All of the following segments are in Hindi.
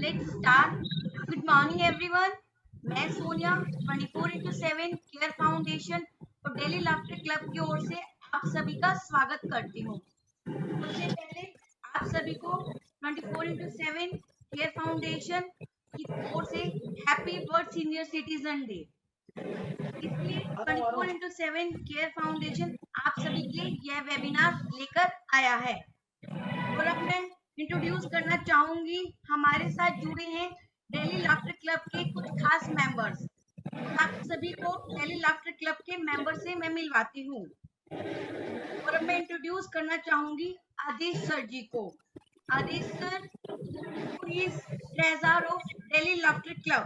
Let's start. Good morning everyone. मैं सोनिया 24/7 केयर फाउंडेशन और डेली लाफ्टर क्लब की ओर से आप सभी का स्वागत करती हूँ। सबसे पहले आप सभी को 24/7 केयर फाउंडेशन की ओर से happy birth senior citizen day. इसलिए 24/7 केयर फाउंडेशन आप सभी के लिए यह वेबिनार लेकर आया है। और अब मैं इंट्रोड्यूस करना चाहूंगी, हमारे साथ जुड़े हैं डेली लाफ्टर क्लब के कुछ खास मेंबर्स। आप सभी को डेली लाफ्टर क्लब के मेंबर से मैं मिलवाती हूँ। और अब मैं इंट्रोड्यूस करना चाहूंगी आदिश सर जी को। Adish sir is treasure of daily laughter club.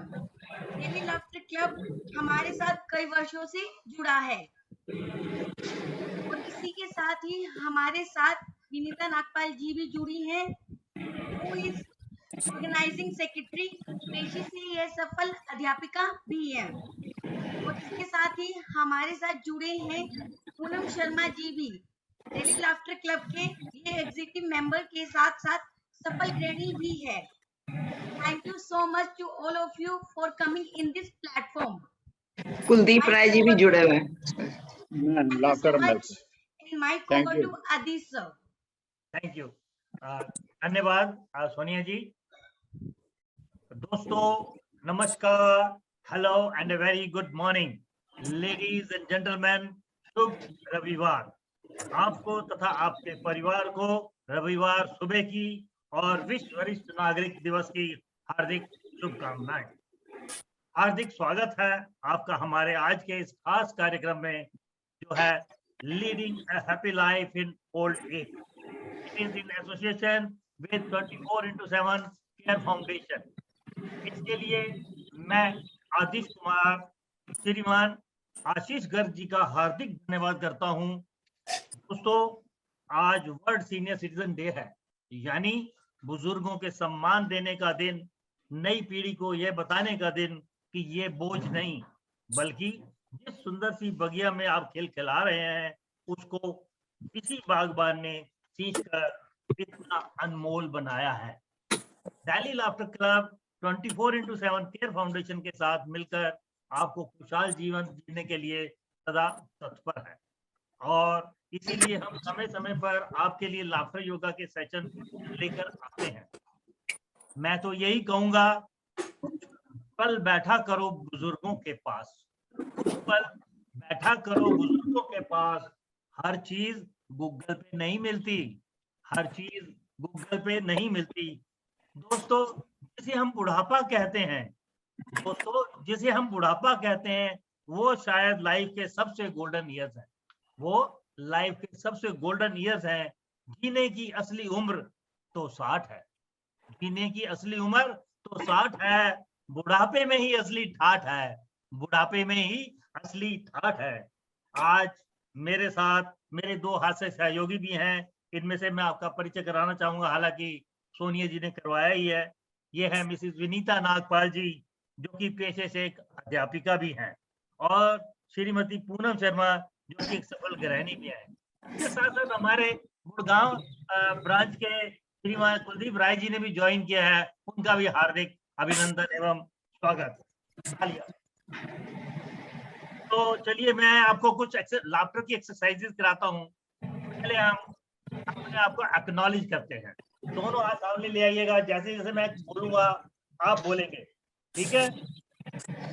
Daily laughter club हमारे साथ कई वर्षों से जुड़ा है और इसी के साथ ही हमारे साथ विनीता नागपाल जी भी जुड़ी हैं, हु इज ऑर्गेनाइजिंग सेक्रेटरी। पेशे से यह सफल अध्यापिका भी है। और इसके साथ ही हमारे साथ जुड़े हैं पूनम शर्मा जी भी, डेली लाफ्टर क्लब के ये एग्जीक्यूटिव मेंबर के साथ साथ सफल गृहिणी भी है। Thank you so much to all of you for coming in this platform. Kuldeep Rai ji भी जुड़े हुए हैं। Mic over to Adish sir. Thank you, धन्यवाद सोनिया जी। दोस्तों नमस्कार, hello and a very good morning ladies and gentleman. शुभ रविवार आपको तथा आपके परिवार को। रविवार सुबह की और विश्व वरिष्ठ नागरिक दिवस की हार्दिक शुभकामनाएं। हार्दिक स्वागत है आपका हमारे आज के इस खास कार्यक्रम में जो है leading a happy life in old age. It is in association with 24/7 Care Foundation। इसके लिए मैं आदिश कुमार, श्रीमान आशीष गर्ग जी का हार्दिक धन्यवाद करता हूं। दोस्तों आज वर्ल्ड सीनियर सिटीजन डे है, यानी बुजुर्गों के सम्मान देने का दिन, नई पीढ़ी को यह बताने का दिन कि ये बोझ नहीं, बल्कि जिस सुंदर सी बगिया में आप खेल खिला रहे हैं उसको इसी बागबान ने सींच कर इतना अनमोल बनाया है। Daily laughter club 24/7 care foundation के साथ मिलकर आपको खुशहाल जीवन जीने के लिए सदा तत्पर है और इसीलिए हम समय समय पर आपके लिए लाफ्टर योगा के सेशन लेकर आते हैं। मैं तो यही कहूंगा, पल बैठा करो बुजुर्गों के पास, पल बैठा करो बुजुर्गों के पास। हर चीज गूगल पे नहीं मिलती, हर चीज गूगल पे नहीं मिलती। दोस्तों जिसे हम बुढ़ापा कहते हैं, जिसे हम बुढ़ापा कहते हैं वो शायद लाइफ के सबसे गोल्डन ईयर्स है। वो लाइफ के सबसे गोल्डन ईयर्स हैं। जीने की असली उम्र तो 60 है, जीने की असली उम्र तो 60 है। बुढ़ापे में ही असली ठाठ है, बुढ़ापे में ही असली ठाठ है। आज मेरे साथ मेरे दो हास्य सहयोगी भी हैं। इनमें से मैं आपका परिचय कराना चाहूंगा, हालांकि सोनिया जी ने करवाया ही है। ये है मिसिस विनीता नागपाल जी, जो कि पेशे से एक अध्यापिका भी हैं, और श्रीमती पूनम शर्मा जो कि एक सफल गृहिणी भी है। इसके साथ साथ हमारे गुड़गांव ब्रांच के श्रीमान कुलदीप राय जी ने भी ज्वाइन किया है, उनका भी हार्दिक अभिनंदन एवं स्वागत। तो चलिए मैं आपको कुछ लाफ्टर की एक्सरसाइजेस कराता हूँ। पहले हम अपने आप को एक्नॉलेज करते हैं। दोनों हाथ सामने ले आइएगा, जैसे जैसे मैं बोलूंगा आप बोलेंगे, ठीक है?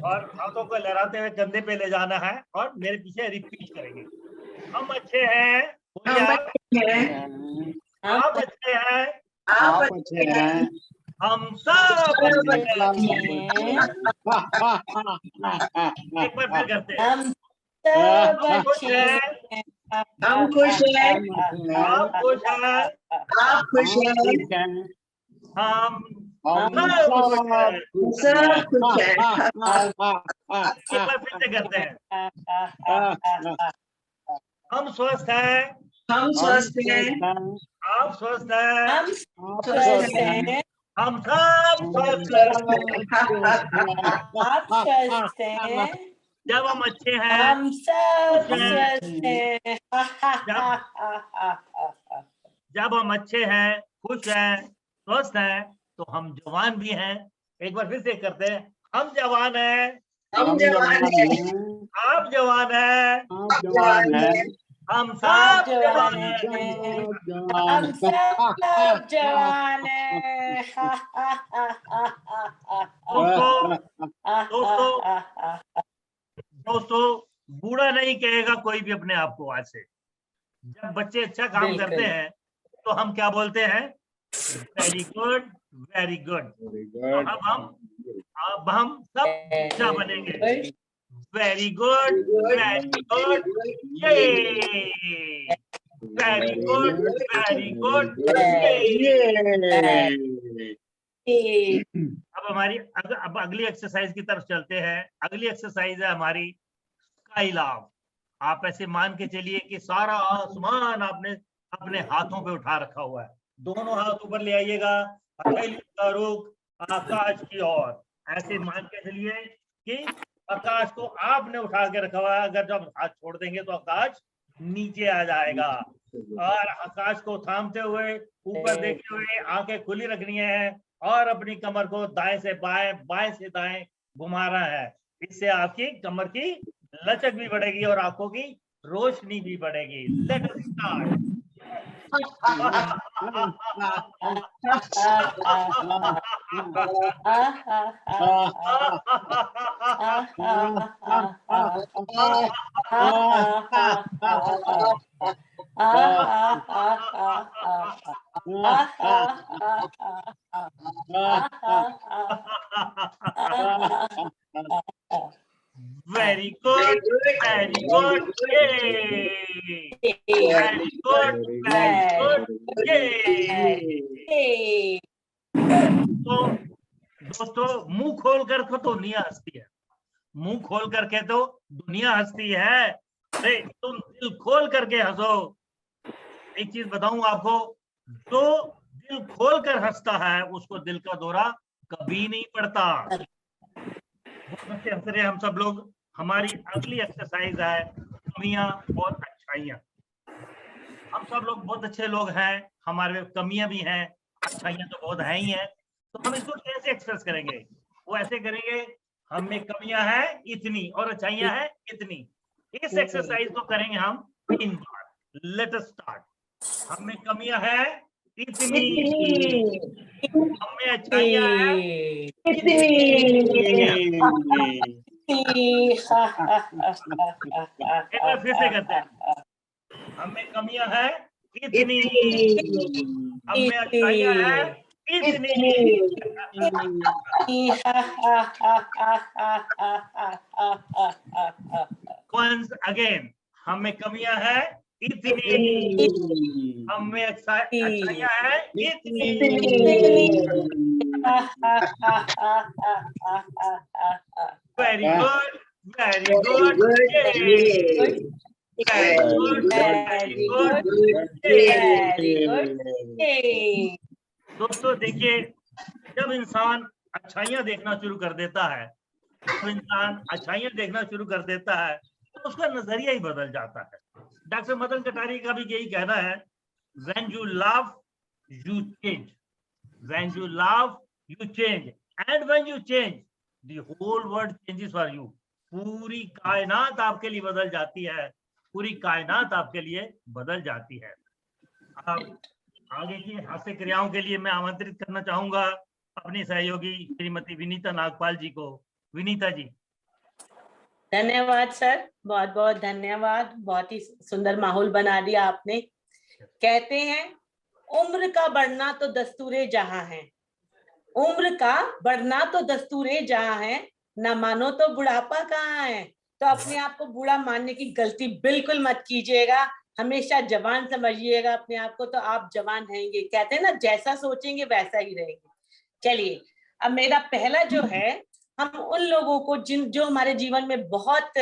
और हाथों को लहराते हुए कंधे पे ले जाना है और मेरे पीछे रिपीट करेंगे। हम अच्छे हैं, आप अच्छे हैं, आप अच्छे हैं, हम सब अच्छे हैं। एक बार फिर करते हैं। हम सब हम खुश अच्छे हैं, हम खुश हैं, आप खुश हैं, आप खुश हैं, हम सब खुश हैं। एक बार फिर से करते हैं। हम स्वस्थ हैं, हम स्वस्थ हैं, आप स्वस्थ हैं, हम स्वस्थ हैं, हम सब स्वस्थ हैं। आप स्वस्थ हैं, जब हम अच्छे हैं, हम सब खुश हैं, स्वस्थ हैं। जब हम अच्छे हैं, खुश हैं, स्वस्थ हैं, तो हम जवान भी हैं। एक बार फिर से करते हैं, हम जवान हैं, हम जवान हैं, आप जवान हैं, आप जवान हैं, हम आप सब जवान जवान हैं, हैं। हम सब जवान हैं। दोस्तों दोस्तों दोस्तों, बूढ़ा नहीं कहेगा कोई भी अपने आप को आज से। जब बच्चे अच्छा काम बिल्कुल। करते हैं तो हम क्या बोलते हैं? Very good, very good. अब हम सब अच्छा बनेंगे। वेरी गुड, वेरी गुड, ये वेरी गुड, वेरी गुड, ये। अब हमारी अब अगली एक्सरसाइज की तरफ चलते हैं। अगली एक्सरसाइज है हमारी स्काई लाव। आप ऐसे मान के चलिए कि सारा आसमान आपने अपने हाथों पे उठा रखा हुआ है। दोनों हाथ ऊपर ले आइएगा, हथेली का रुख आकाश की ओर। ऐसे मान के चलिए कि आकाश को आपने उठा के रखा हुआ है। अगर जब हाथ छोड़ देंगे तो आकाश नीचे आ जाएगा। और आकाश को थामते हुए, ऊपर देखते हुए आंखें खुली रखनी है और अपनी कमर को दाएं से बाएं, बाएं से दाएं घुमाना है। इससे आपकी कमर की लचक भी बढ़ेगी और आंखों की रोशनी भी बढ़ेगी। Let us start. Very good, very good, very good, very good, तो दोस्तों, मुंह खोल कर तो दुनिया हंसती है। मुंह खोल करके तो दुनिया हंसती है। अरे तुम दिल खोल करके हंसो। एक चीज बताऊं आपको, जो दिल खोल कर हंसता है उसको दिल का दौरा कभी नहीं पड़ता। बहुत अच्छे हंस रहे हैं हम सब लोग। हमारी अगली एक्सरसाइज है कमियां और अच्छाइयां। हम सब लोग बहुत अच्छे लोग हैं, हमारे में कमियां भी हैं, अच्छाइयां तो बहुत है ही हैं। तो हम इसको कैसे एक्सप्रेस करेंगे? वो ऐसे करेंगे, हम में कमियां हैं इतनी और अच्छाइयां हैं इतनी। इस एक्सरसाइज को करेंगे हम 3 बार। Let us start. हम में कमियां हैं इतनी, हम में अच्छाइयां हैं एक बार फिर से करते हैं। हम में कमियां हैं इतनी, हम में अच्छाइयां हैं इतनी। Once again, हम में कमियां हैं इतनी, हम में अच्छाइयां हैं इतनी। Very good, very good, very good, very good. दोस्तों देखिए, जब इंसान अच्छाइयां देखना शुरू कर देता है, जब इंसान अच्छाइयां देखना शुरू कर देता है तो उसका नजरिया ही बदल जाता है। डॉक्टर मदन कटारिया का भी यही कहना है, when you laugh you change, when you laugh you change, and when you change the whole world changes for you। पूरी कायनात आपके लिए बदल जाती है, पूरी कायनात आपके लिए बदल जाती है। अब आगे की हास्य क्रियाओं के लिए मैं आमंत्रित करना चाहूंगा अपनी सहयोगी श्रीमती विनीता नागपाल जी को। विनीता जी। धन्यवाद सर, बहुत बहुत धन्यवाद। बहुत ही सुंदर माहौल बना दिया आपने। कहते हैं उम्र का बढ़ना तो दस्तूरे जहां है, उम्र का बढ़ना तो दस्तूरे जहां है, ना मानो तो बुढ़ापा कहाँ है। तो अपने आप को बूढ़ा मानने की गलती बिल्कुल मत कीजिएगा, हमेशा जवान समझिएगा अपने आप को, तो आप जवान रहेंगे। कहते हैं ना, जैसा सोचेंगे वैसा ही रहेंगे। चलिए, अब मेरा पहला जो है, हम उन लोगों को जो हमारे जीवन में बहुत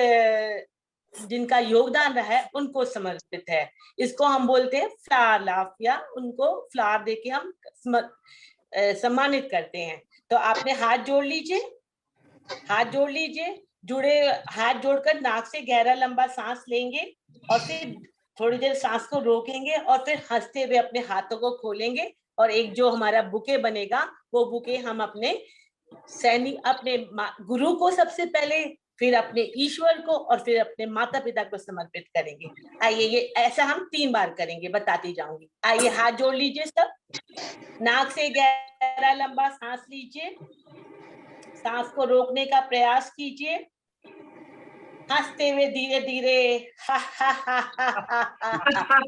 जिनका योगदान रहा है उनको समर्पित है। इसको हम बोलते हैं फ्लावर लाफ, या उनको फ्लावर देके हम सम्मानित करते हैं। तो आपने हाथ जोड़ लीजिए, हाथ जोड़ लीजिए, जुड़े हाथ जोड़कर नाक से गहरा लंबा सांस लेंगे और फिर थोड़ी देर सांस को रोकेंगे और फिर हंसते हुए अपने हाथों को खोलेंगे और एक जो हमारा बुके बनेगा वो बुके हम अपने सैनिक, अपने गुरु को सबसे पहले, फिर अपने ईश्वर को और फिर अपने माता पिता को समर्पित करेंगे। आइए, ये ऐसा हम 3 बार करेंगे, बताती जाऊंगी। आइए, हाथ जोड़ लीजिए सब, नाक से गहरा लंबा सांस लीजिए, सांस को रोकने का प्रयास कीजिए, हंसते हुए धीरे धीरे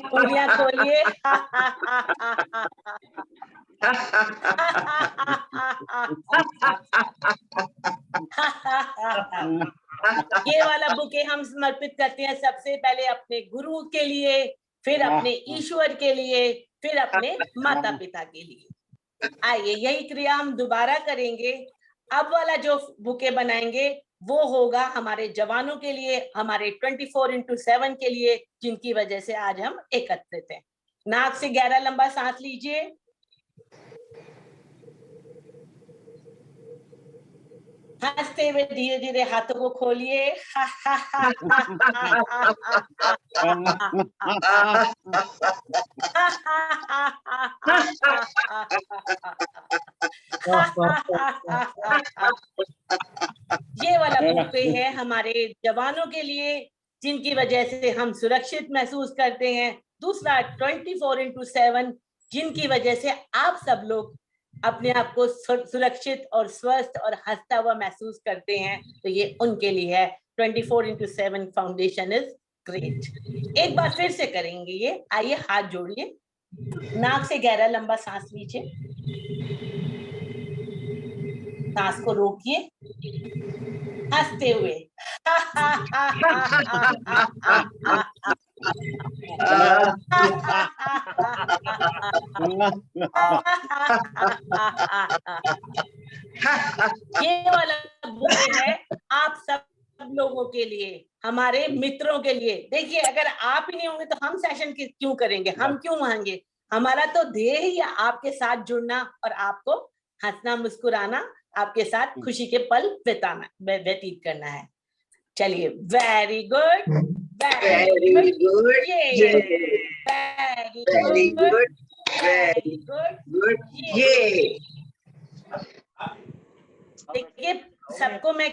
उंगलियां खोलिए, ये वाला बुके हम समर्पित करते हैं सबसे पहले अपने गुरु के लिए, फिर अपने ईश्वर के लिए, फिर अपने माता पिता के लिए। आइए, यही क्रिया हम दोबारा करेंगे। अब वाला जो बुके बनाएंगे वो होगा हमारे जवानों के लिए, हमारे 24x7 के लिए, जिनकी वजह से आज हम एकत्रित हैं। नाक से गहरा लंबा सांस लीजिए, हंसते हुए धीरे धीरे हाथों को खोलिए, ये वाला बुके है हमारे जवानों के लिए, जिनकी वजह से हम सुरक्षित महसूस करते हैं। दूसरा 24x7, जिनकी वजह से आप सब लोग अपने आप को सुरक्षित और स्वस्थ और हंसता हुआ महसूस करते हैं, तो ये उनके लिए है। 24x7 foundation is great. एक बार फिर से करेंगे ये। आइए, हाथ जोड़िए, नाक से गहरा लंबा सांस लीजिए, सांस को रोकिए, हंसते हुए ये वाला बुके है आप सब लोगों के लिए, हमारे मित्रों के लिए। देखिए, अगर आप ही नहीं होंगे तो हम सेशन क्यों करेंगे, हम क्यों मांगे? हमारा तो ध्येय ही है आपके साथ जुड़ना और आपको हंसना मुस्कुराना, आपके साथ खुशी के पल बिताना, व्यतीत करना है। चलिए, very good, very good, very good, very good. देखिए, सबको मैं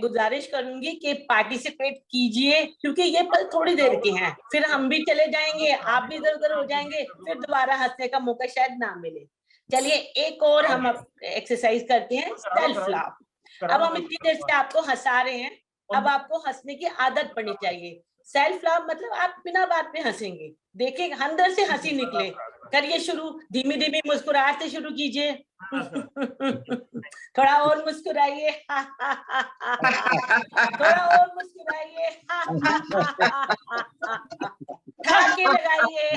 गुजारिश करूंगी कि पार्टिसिपेट कीजिए, क्योंकि ये पल थोड़ी देर के हैं, फिर हम भी चले जाएंगे, आप भी इधर उधर हो जाएंगे, फिर दोबारा हंसने का मौका शायद ना मिले। चलिए, एक और हम एक्सरसाइज करते हैं, सेल्फ लव। अब हम इतनी देर से आपको हंसा रहे हैं, अब आपको हंसने की आदत पड़नी चाहिए। सेल्फ लव मतलब आप बिना बात में हंसेंगे, देखिए अंदर से हंसी निकले। करिए शुरू, धीमी धीमी मुस्कुराहट से शुरू कीजिए। थोड़ा और मुस्कुराइए, थोड़ा और मुस्कुराइए, ठहाके लगाइए,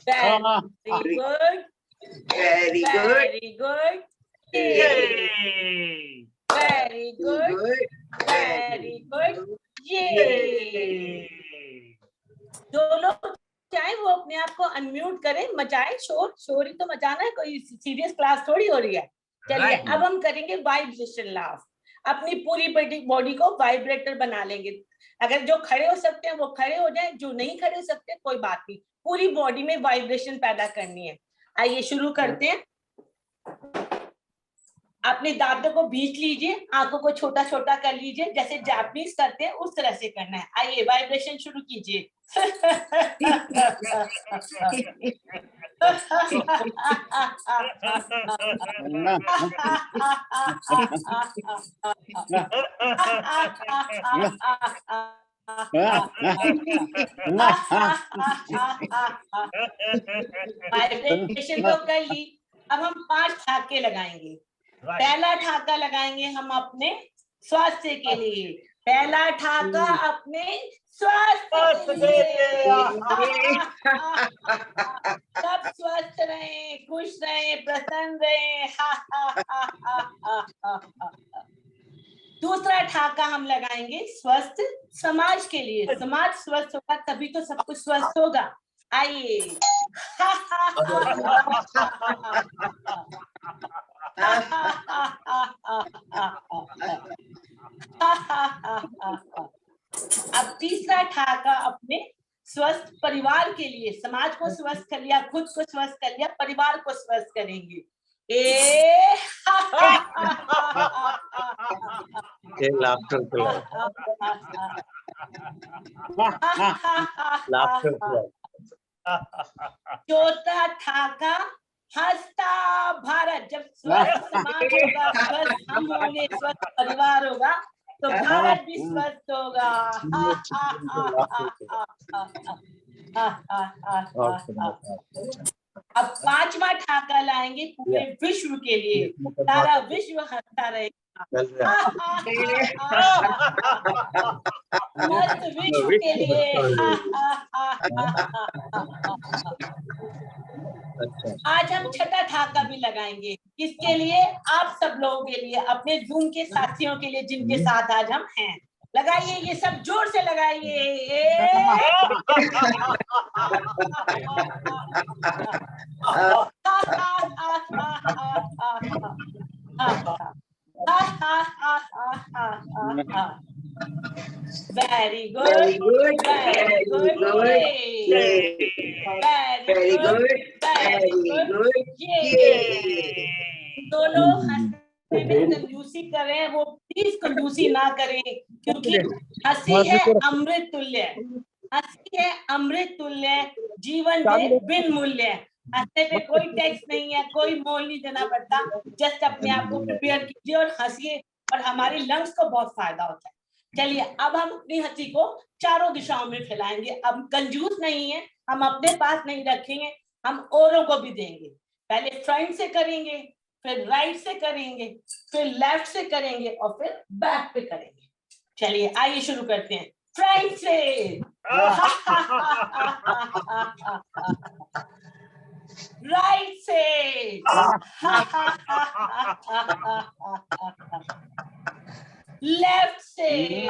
very good, very good, very good, very good, जो लोग चाहे वो अपने आप को अनम्यूट करें, मचाएं शोर, शोर ही तो मचाना है, कोई सीरियस क्लास थोड़ी हो रही है। चलिए, अब हम करेंगे वाइब्रेशन लाफ। अपनी पूरी बॉडी को वाइब्रेटर बना लेंगे। अगर जो खड़े हो सकते हैं वो खड़े हो जाएं, जो नहीं खड़े हो सकते कोई बात नहीं, पूरी बॉडी में वाइब्रेशन पैदा करनी है। आइए शुरू करते हैं। अपने दांतों को बीच लीजिए, आंखों को छोटा छोटा कर लीजिए, जैसे जापानीज करते हैं उस तरह से करना है। आइए, वाइब्रेशन शुरू कीजिए। वाइब्रेशन तो कर ली। अब हम 5 ठाके लगाएंगे। पहला ठाका लगाएंगे हम अपने स्वास्थ्य के लिए, पहला ठाका अपने स्वास्थ्य के लिए। सब स्वस्थ रहे, खुश रहे, प्रसन्न रहे। दूसरा ठाका हम लगाएंगे स्वस्थ समाज के लिए। समाज स्वस्थ होगा तभी तो सब कुछ स्वस्थ होगा। आइए अब तीसरा ठाका अपने स्वस्थ परिवार के लिए। समाज को स्वस्थ कर लिया, खुद को स्वस्थ कर लिया, परिवार को स्वस्थ करेंगे। laughter club. Laughter club. चौथा ठाका हंसता भारत। जब स्वस्थ समाज होगा, स्वस्थ हम होंगे, स्वस्थ परिवार होगा तो भारत भी स्वस्थ होगा। अब पांचवा ठाका लाएंगे पूरे विश्व के लिए। सारा विश्व हंसता रहेगा। मस्त विश्व के लिए। आज हम छठा ठाका भी लगाएंगे। किसके लिए? आप सब लोगों के लिए, अपने जूम के साथियों के लिए जिनके साथ आज हम हैं। लगाइए, ये सब जोर से लगाइए। Very good, very good, very good, very good. तो लोग हंसने में कंजूसी कर रहे हैं, वो प्लीज कंजूसी ना करें, क्योंकि हंसी है अमृत तुल्य। हंसी है अमृत तुल्य, जीवन दे बिन मूल्य। हंसने पे कोई टैक्स नहीं है, कोई मोल नहीं देना पड़ता। जस्ट अपने आप को प्रिपेयर कीजिए और हंसिए, और हमारे लंग्स को बहुत फायदा होता है। चलिए, अब हम अपनी हंसी को चारों दिशाओं में फैलाएंगे। अब कंजूस नहीं है, हम अपने पास नहीं रखेंगे, हम औरों को भी देंगे। पहले फ्रंट से करेंगे, फिर राइट से करेंगे, फिर लेफ्ट से करेंगे और फिर बैक पे करेंगे। चलिए, आइए शुरू करते हैं फ्रंट से। राइट से। लेफ्ट से।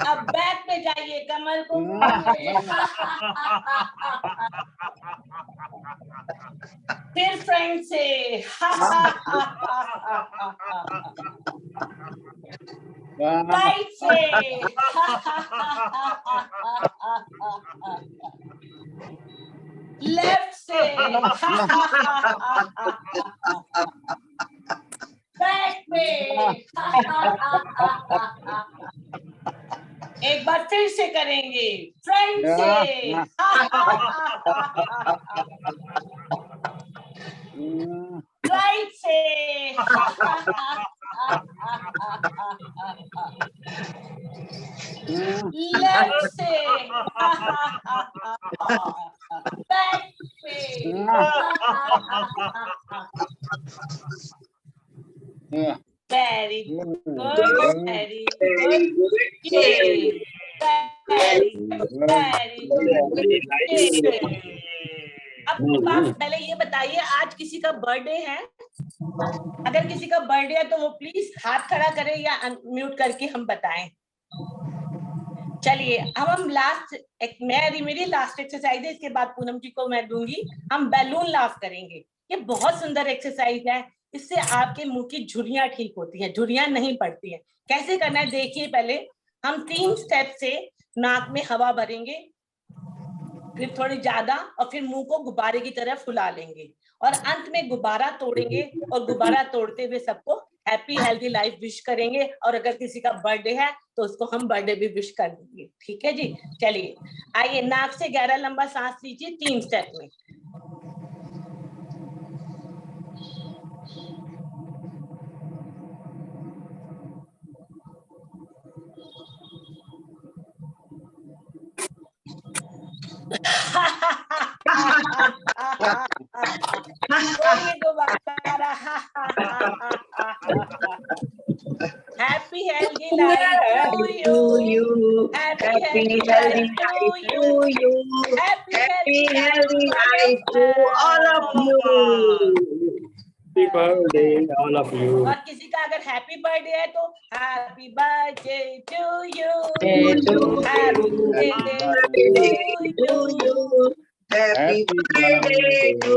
अब बैक पे जाइए, कमर को फिर फ्रंट से। राइट से। लेफ्ट से। बैक पे। एक बार फिर से करेंगे फ्रंट से। राइट से। लेफ्ट से। बैक पे। Very good, very good, very good. अब पहले ये बताइए, आज किसी का बर्थडे है? अगर किसी का बर्थडे है तो वो प्लीज हाथ खड़ा करे या अनम्यूट करके हम बताएं। चलिए, अब हम मेरी लास्ट एक्सरसाइज है, इसके बाद पूनम जी को मैं दूंगी। हम बैलून लाफ करेंगे। ये बहुत सुंदर एक्सरसाइज है, इससे आपके मुंह की झुर्रियां ठीक होती हैं, झुर्रियां नहीं पड़ती हैं। कैसे करना है देखिए। पहले हम 3 स्टेप से नाक में हवा भरेंगे, फिर थोड़ी ज्यादा, और फिर मुंह को गुब्बारे की तरह फुला लेंगे, और अंत में गुब्बारा तोड़ेंगे, और गुब्बारा तोड़ते हुए सबको हैप्पी हेल्दी लाइफ विश करेंगे। और अगर किसी का बर्थडे है तो उसको हम बर्थडे भी विश कर देंगे। ठीक है जी। चलिए, आइए, नाक से गहरा लंबा सांस लीजिए 3 स्टेप में। Happy healthy life to you. Happy healthy life to you. Happy healthy life to all of you. Happy birthday, all of you. और किसी का अगर हैप्पी बर्थडे है तो happy birthday to you, happy birthday to you, Happy birthday to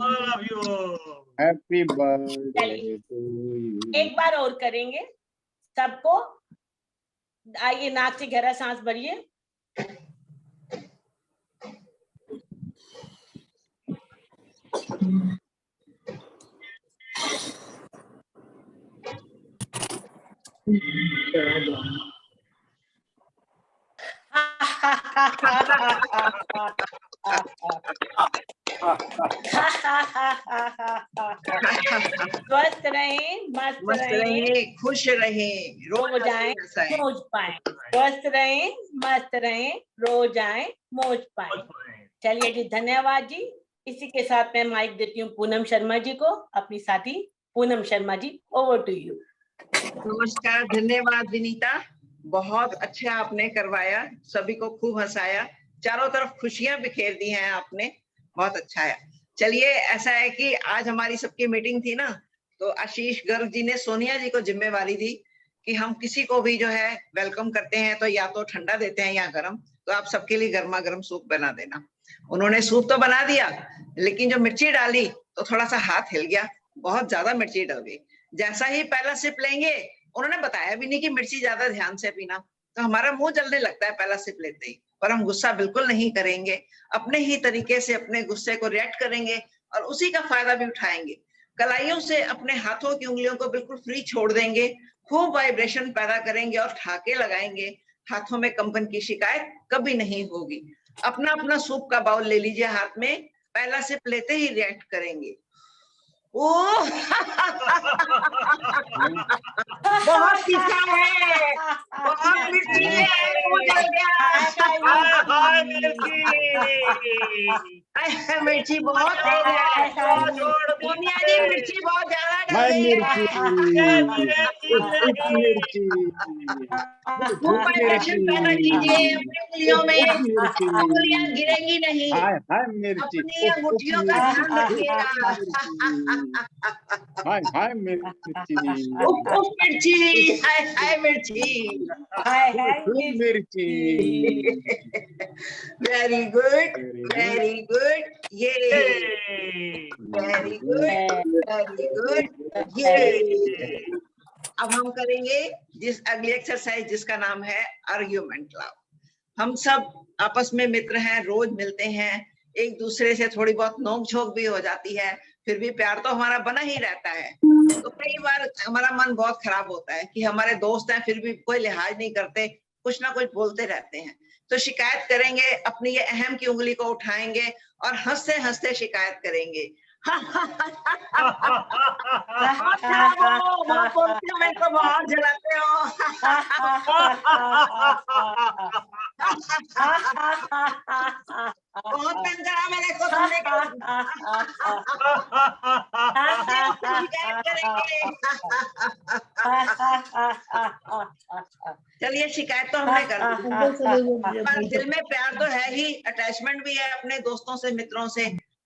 All of you. Happy birthday to you. एक बार और करेंगे सबको। आइए, नाक से गहरा सांस भरिए। स्वस्थ रहें, मस्त रहें, खुश रहे, रोज आए मौज पाए। स्वस्थ रहें, मस्त रहें, रोज आए मौज पाए। चलिए जी, धन्यवाद जी। इसी के साथ मैं माइक देती हूँ पूनम शर्मा जी को। अपनी साथी पूनम शर्मा जी, ओवर टू यू। नमस्कार, धन्यवाद विनीता, बहुत अच्छा आपने करवाया, सभी को खूब हंसाया, चारों तरफ खुशियां बिखेर दी हैं आपने, बहुत अच्छा है। चलिए, ऐसा है कि आज हमारी सबकी मीटिंग थी ना, तो आशीष गर्ग जी ने सोनिया जी को जिम्मेवारी दी कि हम किसी को भी जो है वेलकम करते हैं तो या तो ठंडा देते हैं या गर्म, तो आप सबके लिए गर्मा गर्म सूप बना देना। उन्होंने सूप तो बना दिया, लेकिन जो मिर्ची डाली तो थोड़ा सा हाथ हिल गया, बहुत ज्यादा मिर्ची डल गई। जैसा ही पहला सिप लेंगे, उन्होंने बताया भी नहीं कि मिर्ची ज्यादा ध्यान से पीना, तो हमारा मुंह जलने लगता है पहला सिप लेते ही। पर हम गुस्सा बिल्कुल नहीं करेंगे, अपने ही तरीके से अपने गुस्से को रिएक्ट करेंगे और उसी का फायदा भी उठाएंगे। कलाइयों से अपने हाथों की उंगलियों को बिल्कुल फ्री छोड़ देंगे, खूब वाइब्रेशन पैदा करेंगे और ठाके लगाएंगे। हाथों में कंपन की शिकायत कभी नहीं होगी। अपना अपना सूप का बाउल ले लीजिए हाथ में, पहला सिप लेते ही रिएक्ट करेंगे। ओह बहुत तीखा है, बहुत मिर्ची है, मुंह जल गया। हाय मिर्ची। मिर्ची बहुत तेज है, सोनिया जी मिर्ची बहुत ज्यादा डाल Hi, रही Mirchi. है। खूब वाइब्रेशन पैदा कीजिए अपनी उंगलियों में, उंगलियां गिरेंगी नहीं, Hi, Mirchi. अपनी अंगूठियों का ध्यान रखिएगा। Hi, Mirchi. उफ मिर्ची, हाय मिर्ची, Mirchi. Very good, very good, ये Hey. Very good, very good, ये। अब हम करेंगे अगली एक्सरसाइज जिसका नाम है आर्ग्यूमेंट लव। हम सब आपस में मित्र हैं, रोज मिलते हैं, एक दूसरे से थोड़ी बहुत नोक झोंक भी हो जाती है, फिर भी प्यार तो हमारा बना ही रहता है। तो कई बार हमारा मन बहुत खराब होता है कि हमारे दोस्त हैं फिर भी कोई लिहाज नहीं करते, कुछ ना कुछ बोलते रहते हैं। तो शिकायत करेंगे, अपनी ये अहम की उंगली को उठाएंगे और हंसते हंसते शिकायत करेंगे। बहुत खराब हो, बहुत बोलते हो, मेरे को बहुत जलाते हो। बहुत तंग करा मेरे को तुमने, शिकायत करेंगे। चलिए, शिकायत तो हमने कर दी, पर दिल में प्यार तो है ही, अटैचमेंट भी है अपने दोस्तों से, मित्रों से,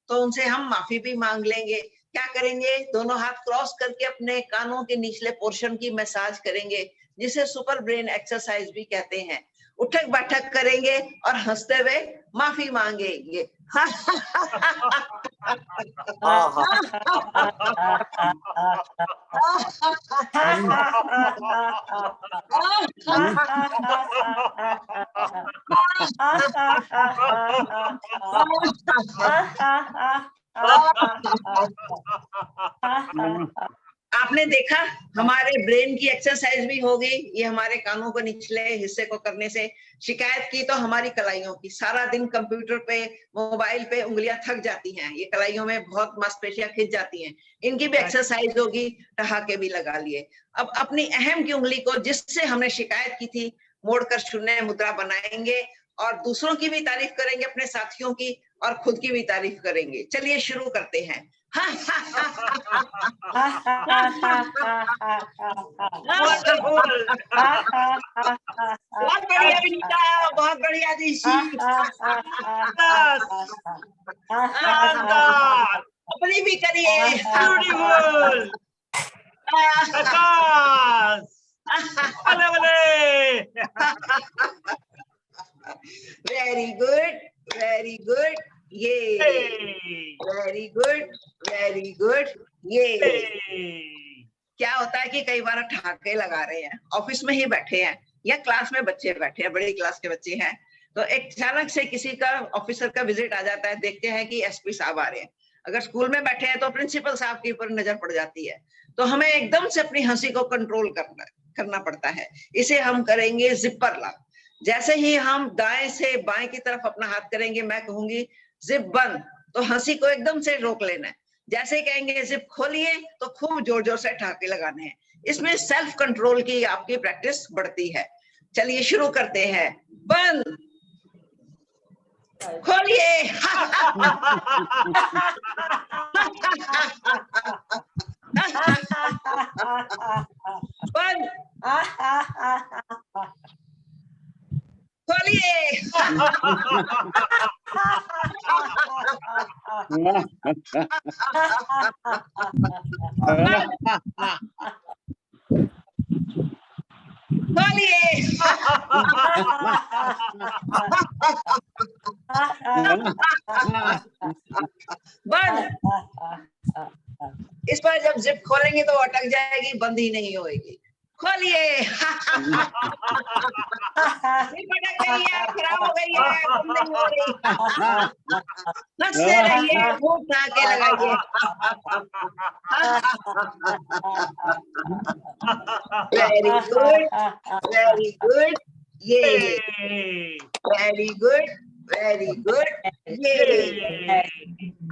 तो उनसे हम माफी भी मांग लेंगे। क्या करेंगे, दोनों हाथ क्रॉस करके अपने कानों के निचले पोर्शन की मसाज करेंगे, जिसे सुपर ब्रेन एक्सरसाइज भी कहते हैं। उठक बैठक करेंगे और हंसते हुए माफी मांगेंगे। आपने देखा, हमारे ब्रेन की एक्सरसाइज भी हो गई, ये हमारे कानों को निचले हिस्से को करने से। शिकायत की तो हमारी कलाइयों की, सारा दिन कंप्यूटर पे, मोबाइल पे उंगलियां थक जाती हैं, ये कलाइयों में बहुत मांसपेशियां खिंच जाती हैं, इनकी भी एक्सरसाइज होगी, ठहाके भी लगा लिए। अब अपनी अहम की उंगली को, जिससे हमने शिकायत की थी, मोड़कर शून्य मुद्रा बनाएंगे और दूसरों की भी तारीफ करेंगे, अपने साथियों की और खुद की भी तारीफ करेंगे। चलिए शुरू करते हैं। बहुत बढ़िया विनीता, बहुत बढ़िया दीशी। अपनी ताली भी करिए। ब्यूटीफुल, झकास, भले भले। वेरी गुड, वेरी गुड, ये वेरी गुड, वेरी गुड, ये। क्या होता है कि कई बार ठहाके लगा रहे हैं, ऑफिस में ही बैठे हैं या क्लास में बच्चे बैठे हैं, बड़ी क्लास के बच्चे हैं, तो एक अचानक से किसी का ऑफिसर का विजिट आ जाता है, देखते हैं कि एसपी साहब आ रहे हैं। अगर स्कूल में बैठे हैं तो प्रिंसिपल साहब के ऊपर नजर पड़ जाती है, तो हमें एकदम से अपनी हंसी को कंट्रोल करना पड़ता है। इसे हम करेंगे जिपर लॉक। जैसे ही हम दाएं से बाएं की तरफ अपना हाथ करेंगे, मैं कहूंगी जिप बंद, तो हंसी को एकदम से रोक लेना है। जैसे ही कहेंगे जिप खोलिए, तो खूब जोर जोर से ठहाके लगाने हैं। इसमें सेल्फ कंट्रोल की आपकी प्रैक्टिस बढ़ती है। चलिए शुरू करते हैं। बंद, खोलिए। बंद, खोलिए। खोलिए। बंद। इस बार जब जिप खोलेंगे तो अटक जाएगी, बंद ही नहीं होएगी। खोलिए। जिप अटक गई है, खराब हो गई है, बंद नहीं हो रही। हंसते रहिए, खूब ठहाके लगाइए। वेरी गुड, वेरी गुड, ये वेरी गुड, वेरी गुड, ये।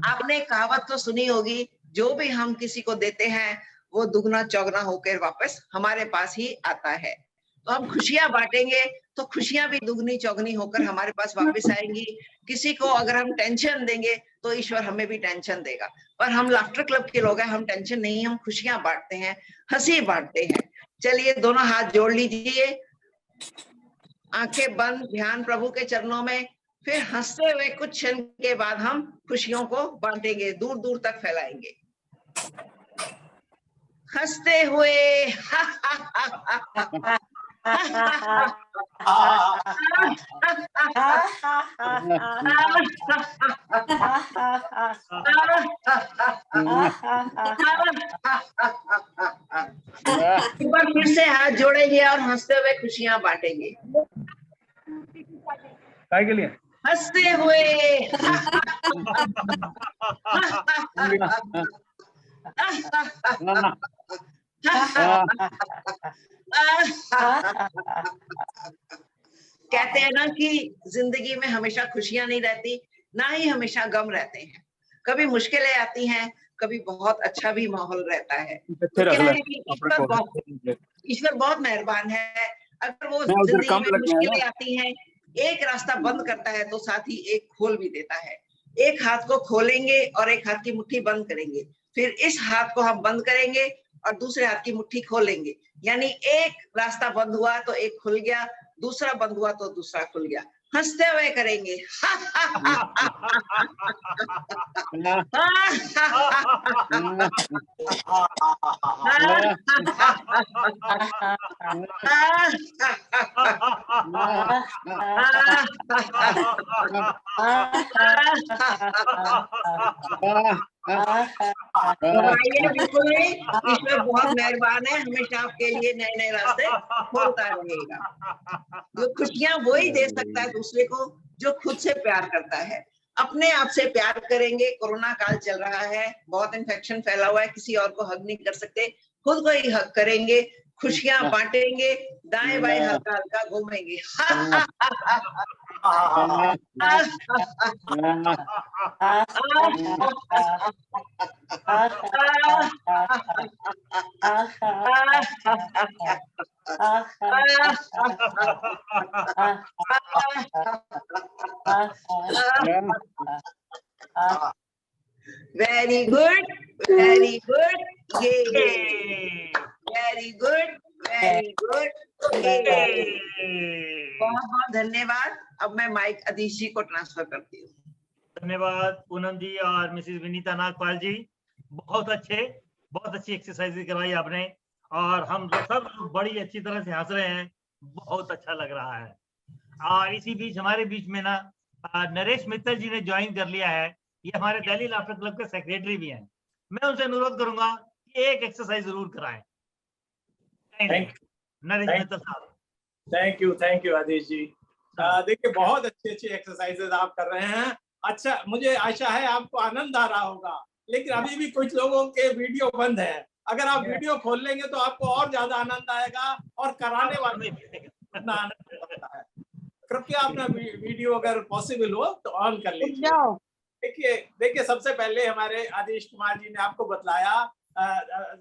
आपने कहावत तो सुनी होगी, जो भी हम किसी को देते हैं वो दुगना चौगना होकर वापस हमारे पास ही आता है। तो हम खुशियां बांटेंगे तो खुशियां भी दुगनी चौगनी होकर हमारे पास वापस आएंगी। किसी को अगर हम टेंशन देंगे तो ईश्वर हमें भी टेंशन देगा। पर हम लाफ्टर क्लब के लोग हैं, हम टेंशन नहीं, हम खुशियां बांटते हैं, हंसी बांटते हैं। चलिए दोनों हाथ जोड़ लीजिए, आंखें बंद, ध्यान प्रभु के चरणों में। फिर हंसते हुए कुछ क्षण के बाद हम खुशियों को बांटेंगे, दूर दूर तक फैलाएंगे। हंसते हुए। एक बार फिर से हाथ जोड़ेंगे और हंसते हुए खुशियां बांटेंगे। काय के लिए हंसते हुए। कहते हैं ना कि जिंदगी में हमेशा खुशियां नहीं रहती, ना ही हमेशा गम रहते हैं। कभी मुश्किलें आती हैं, कभी बहुत अच्छा भी माहौल रहता है। तो क्या है कि ईश्वर बहुत मेहरबान है। अगर वो जिंदगी में मुश्किलें आती हैं, एक रास्ता बंद करता है तो साथ ही एक खोल भी देता है। एक हाथ को खोलेंगे और एक हाथ की मुट्ठी बंद करेंगे, फिर इस हाथ को हम बंद करेंगे और दूसरे हाथ की मुट्ठी खोलेंगे। यानी एक रास्ता बंद हुआ तो एक खुल गया, दूसरा बंद हुआ तो दूसरा खुल गया। हंसते हुए करेंगे। बिल्कुल नहीं, ईश्वर बहुत मेहरबान है, हमेशा आपके लिए नए नए रास्ते खोलता रहेगा। जो खुशियां वही दे सकता है दूसरे को जो खुद से प्यार करता है। अपने आप से प्यार करेंगे। कोरोना काल चल रहा है, बहुत इन्फेक्शन फैला हुआ है, किसी और को हग नहीं कर सकते, खुद को ही हग करेंगे, खुशियां बांटेंगे, दाएं बाएं हल्का हल्का घूमेंगे। वेरी गुड, वेरी गुड, ये वेरी गुड, वेरी गुड। बहुत बहुत धन्यवाद। अब मैं माइक अधीश जी को ट्रांसफर करती हूँ। धन्यवाद पूनम जी और मिसेस विनीता नागपाल जी, बहुत अच्छी एक्सरसाइज करवाई आपने और हम सब बड़ी अच्छी तरह से हंस रहे हैं, बहुत अच्छा लग रहा है। और इसी बीच हमारे बीच में ना नरेश मित्तल जी ने ज्वाइन कर लिया है, ये हमारे दिल्ली लाफ्टर क्लब के सेक्रेटरी भी हैं। मैं उनसे अनुरोध करूंगा कि एक एक्सरसाइज जरूर कराएं। नरेश मित्तल साहब। थैंक यू आदेश जी। देखिए बहुत अच्छी एक्सरसाइजेज आप कर रहे हैं। अच्छा, मुझे आशा है आपको आनंद आ रहा होगा, लेकिन अभी भी कुछ लोगों के वीडियो बंद है। अगर आप वीडियो खोल लेंगे तो आपको और ज्यादा आनंद आएगा और कराने वाले इतना आनंद आता है। कृपया अपना वीडियो अगर पॉसिबल हो तो ऑन कर लीजिए। देखिए सबसे पहले हमारे आदेश कुमार जी ने आपको बतलाया।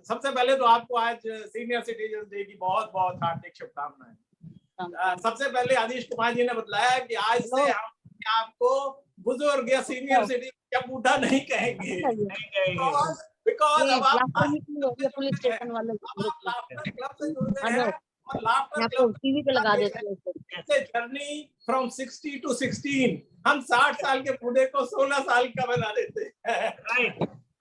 सबसे पहले तो आपको आज सीनियर सिटीजन डे की बहुत बहुत हार्दिक शुभकामनाएं। सबसे पहले आदेश कुमार जी ने बतलाया कि आज से हम आपको बुजुर्ग या सीनियर सिटीजन या बूढ़ा नहीं कहेंगे, बिकॉज अब आप पुलिस स्टेशन वाले क्लब से जुड़ गए हैं और लाफ्टर क्लब टीवी पे लगा देते हैं। जर्नी फ्रॉम 60 to 16, हम 60 साल के बूढ़े को 16 साल का बना देते हैं।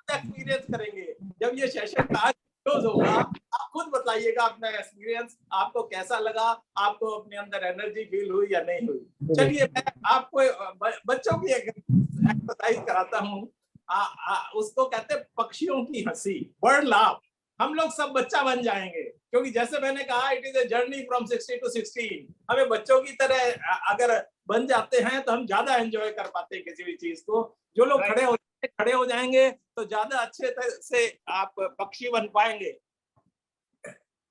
एक्सपीरियंस करेंगे जब ये सेशन का क्लोज होगा। आप खुद बताइएगा अपना एक्सपीरियंस, आपको कैसा लगा, आपको अपने अंदर एनर्जी फील हुई या नहीं हुई। चलिए मैं आपको बच्चों की एक्सरसाइज कराता हूँ। उसको कहते हैं पक्षियों की हंसी, बर्ड लाफ। हम लोग सब बच्चा बन जाएंगे, क्योंकि जैसे मैंने कहा it is a journey from 60 to 16। हमें बच्चों की तरह अगर बन जाते हैं तो हम ज्यादा एंजॉय कर पाते हैं किसी भी चीज को। जो लोग खड़े हो जाएंगे तो ज्यादा अच्छे तरह से आप पक्षी बन पाएंगे।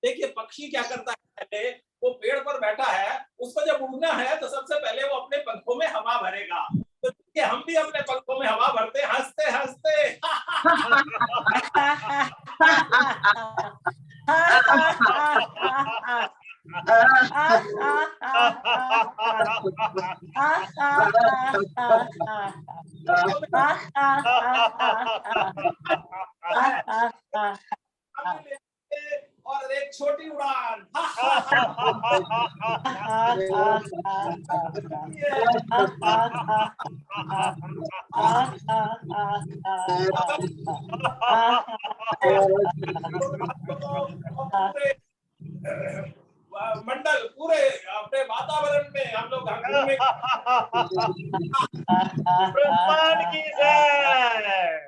देखिए पक्षी क्या करता है, पहले वो पेड़ पर बैठा है, उसको जब उड़ना है तो सबसे पहले वो अपने पंखों में हवा भरेगा। तो देखिए हम भी अपने पंखों में हवा भरते हंसते हंसते। और एक छोटी उड़ान। मंडल पूरे अपने वातावरण में हम लोग घूमने ब्रह्मांड की जय।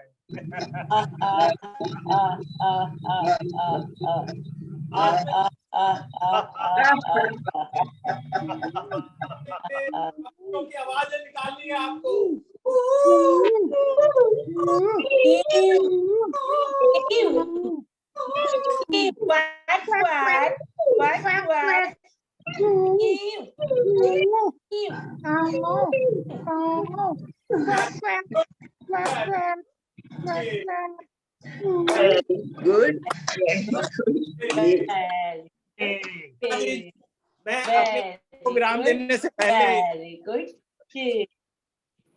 की आवाजें निकालनी है आपको। गुड। मैं अपने विराम देने से पहले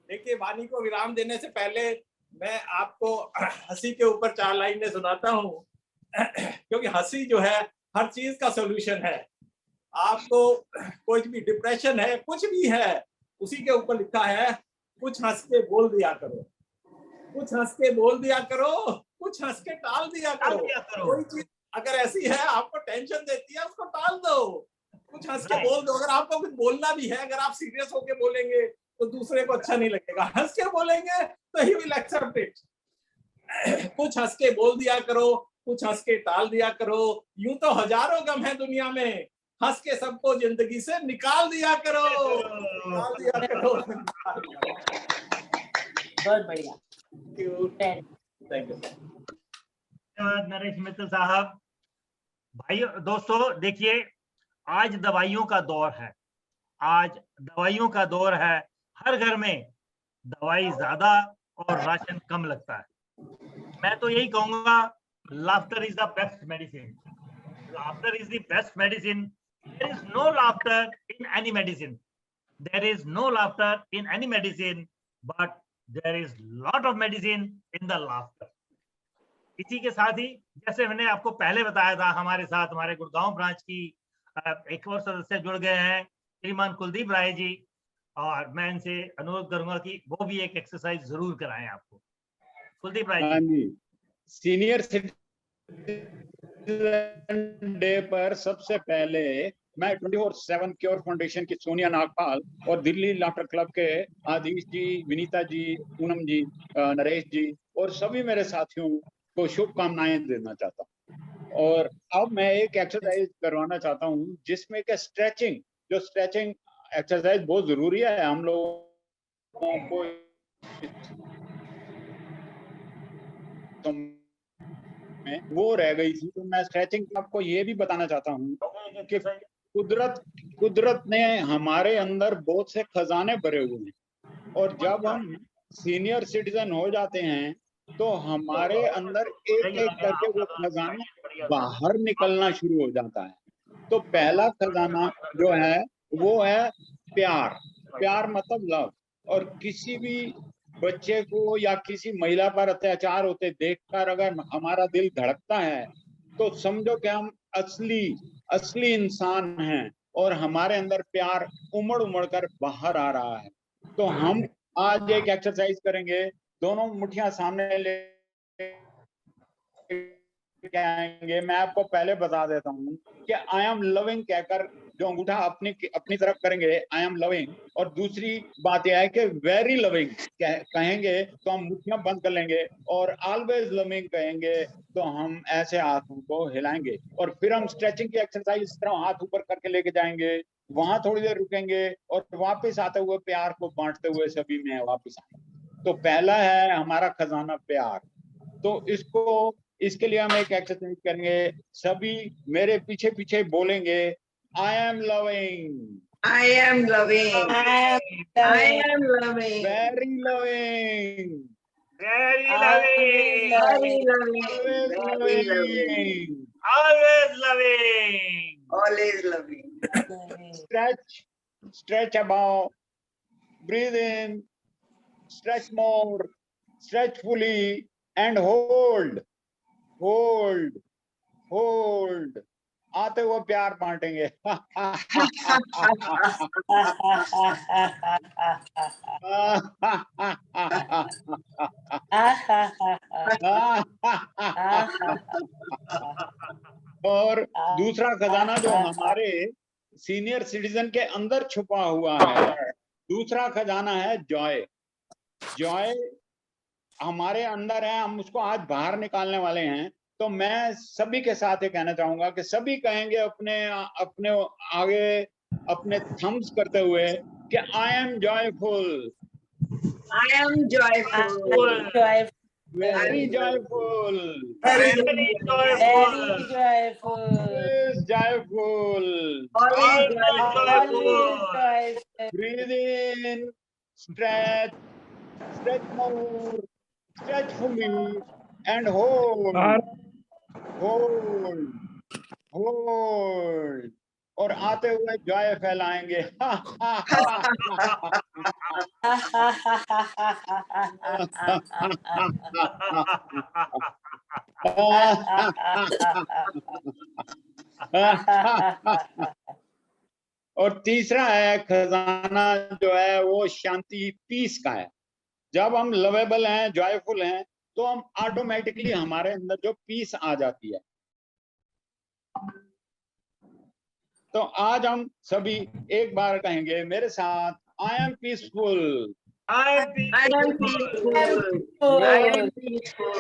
देखिए वाणी को विराम देने से पहले मैं आपको हंसी के ऊपर 4 लाइनें सुनाता हूँ, क्योंकि हंसी जो है हर चीज का सॉल्यूशन है। आपको कोई भी डिप्रेशन है, कुछ भी है, उसी के ऊपर लिखा है कुछ हंस के बोल दिया करो, कुछ हंस के बोल दिया करो, कुछ हंस के टाल दिया करो। कोई चीज अगर ऐसी है आपको टेंशन देती है उसको टाल दो, कुछ हंस के बोल दो। अगर आपको कुछ बोलना भी है, अगर आप सीरियस होके बोलेंगे तो दूसरे को अच्छा नहीं लगेगा, हंस के बोलेंगे तो ही विल एक्सेप्ट इट। कुछ हंस के बोल दिया करो, कुछ हंस के टाल दिया करो। यूं तो हजारों गम है दुनिया में, हंस के सबको जिंदगी से निकाल दिया करो, निकाल दिया करो। बहुत बढ़िया, थैंक यू नरेश मित्तल साहब। भाइयों दोस्तों देखिए, आज दवाइयों का दौर है, आज दवाइयों का दौर है। हर घर में दवाई ज्यादा और राशन कम लगता है। मैं तो यही कहूंगा, laughter is the best medicine. Laughter is the best medicine. There is no laughter in any medicine, there is no laughter in any medicine, but there is lot of medicine in the laughter. इसी के साथ ही जैसे मैंने आपको पहले बताया था, हमारे साथ हमारे गुड़गांव ब्रांच की एक और सदस्य जुड़ गए हैं, श्रीमान कुलदीप राय जी। और मैं इनसे अनुरोध करूंगा कि वो भी एक एक्सरसाइज जरूर कराएं आपको। कुलदीप राय हाँ जी। जी, सीनियर सिटीजन डे पर सबसे पहले मैं 24/7 क्योर फाउंडेशन की सोनिया नागपाल और दिल्ली लाफ्टर क्लब के आदिश जी, विनीता जी, पूनम जी, नरेश जी और सभी मेरे साथियों को शुभकामनाएं देना चाहता हूँ। और अब मैं एक एक्सरसाइज करवाना चाहता हूँ जिसमें कि स्ट्रेचिंग, जो स्ट्रेचिंग एक्सरसाइज बहुत जरूरी है हम लोगों को, तो में वो रह गई थी। तो मैं स्ट्रेचिंग आपको ये भी बताना चाहता हूँ कि कुदरत ने हमारे अंदर बहुत से खजाने भरे हुए हैं, और जब हम सीनियर सिटीजन हो जाते हैं तो हमारे अंदर एक एक करके वो खजाना बाहर निकलना शुरू हो जाता है। तो पहला खजाना जो है वो है प्यार। प्यार मतलब लव। और किसी भी बच्चे को या किसी महिला पर अत्याचार होते देखकर अगर हमारा दिल धड़कता है तो समझो कि हम असली इंसान हैं और हमारे अंदर प्यार उमड़ उमड़ कर बाहर आ रहा है। तो हम आज एक एक्सरसाइज करेंगे, दोनों मुट्ठियां सामने ले आएंगे। मैं आपको पहले बता देता हूँ कि आई एम लविंग कहकर जो अंगूठा अपनी तरफ करेंगे, आई एम लविंग, और दूसरी बात यह है कि वेरी लविंग कहेंगे तो हम मुट्ठियां बंद कर लेंगे, और ऑलवेज लविंग कहेंगे तो हम ऐसे हाथों को हिलाएंगे। और फिर हम स्ट्रेचिंग की एक्सरसाइज इस तरह हाथ ऊपर करके लेके जाएंगे, वहां थोड़ी देर रुकेंगे और वापस आते हुए प्यार को बांटते हुए सभी में वापस आएंगे। तो पहला है हमारा खजाना प्यार। तो इसके लिए हम एक एक्सरसाइज करेंगे, सभी मेरे पीछे पीछे बोलेंगे, I am loving, I am loving. I I am am loving. Very loving, very always loving, Very always loving. Very loving. Loving, always loving, Always loving. loving. stretch above, breathe in, stretch more, stretch fully, and hold, आते हुए प्यार बांटेंगे। और दूसरा खजाना जो हमारे सीनियर सिटीजन के अंदर छुपा हुआ है, दूसरा खजाना है जॉय। जॉय हमारे अंदर है, हम उसको आज बाहर निकालने वाले हैं। तो मैं सभी के साथ ये कहना चाहूंगा कि सभी कहेंगे अपने अपने आगे अपने थम्स करते हुए कि I am joyful, I am joyful. Very joyful, Very very joyful. joyful, joyful, Always always joyful. joyful, breathe in, stretch more, stretch fully, and hold, और आते हुए जॉय फैलाएंगे। और तीसरा है खजाना जो है वो शांति, पीस का है। जब हम लवेबल हैं, जॉयफुल हैं, तो हम ऑटोमेटिकली हमारे अंदर जो पीस आ जाती है। तो आज हम सभी एक बार कहेंगे मेरे साथ, I am peaceful, I am I am peaceful, peaceful. I am peaceful.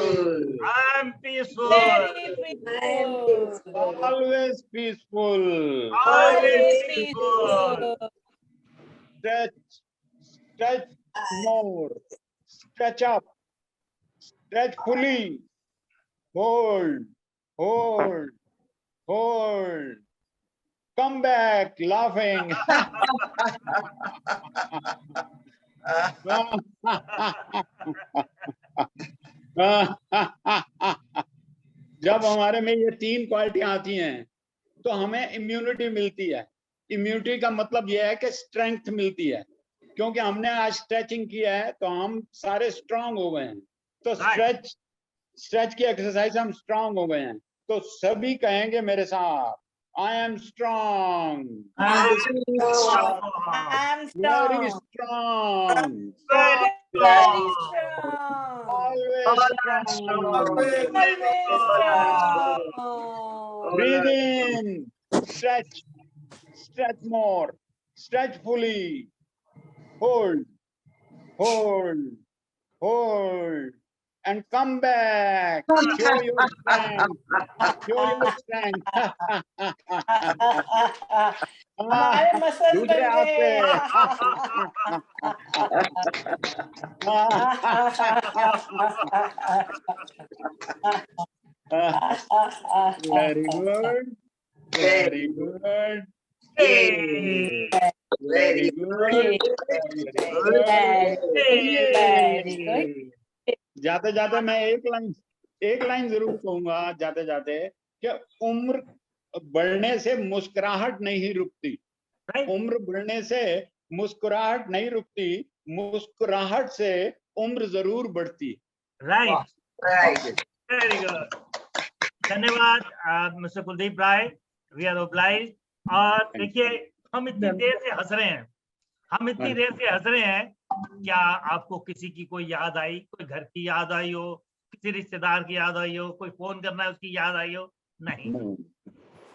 I am peaceful, I am peaceful. always peaceful, always peaceful, stretch more, stretch up, stretch fully, hold, come back laughing. जब हमारे में ये तीन क्वालिटियां आती हैं तो हमें इम्यूनिटी मिलती है। इम्यूनिटी का मतलब यह है कि स्ट्रेंथ मिलती है, क्योंकि हमने आज स्ट्रेचिंग किया है तो हम सारे स्ट्रांग हो गए हैं। तो स्ट्रेच की एक्सरसाइज हम स्ट्रांग हो गए हैं। तो सभी कहेंगे मेरे साथ, I am strong. I'm Very strong. strong. Very Very strong. strong. Always strong. Always strong. Breathe in. Stretch. Stretch more. Stretch fully. Hold. Hold. Hold. And come back. Show your strength. Show your strength. हमारे मसल दूसरे बन हाथ पे। Very good. Very good. Hey. Very good. Very good. जाते जाते मैं एक लाइन जरूर कहूंगा जाते जाते कि उम्र बढ़ने से मुस्कुराहट नहीं रुकती। Right. उम्र बढ़ने से मुस्कुराहट नहीं रुकती, मुस्कुराहट से उम्र जरूर बढ़ती। Right. Right. Very good. धन्यवाद mister Kuldeep Rai, we are obliged. और देखिए हम इतनी देर से हंस रहे हैं, क्या आपको किसी की कोई याद आई, कोई घर की याद आई हो, किसी रिश्तेदार की याद आई हो, कोई फोन करना है उसकी याद आई हो? नहीं।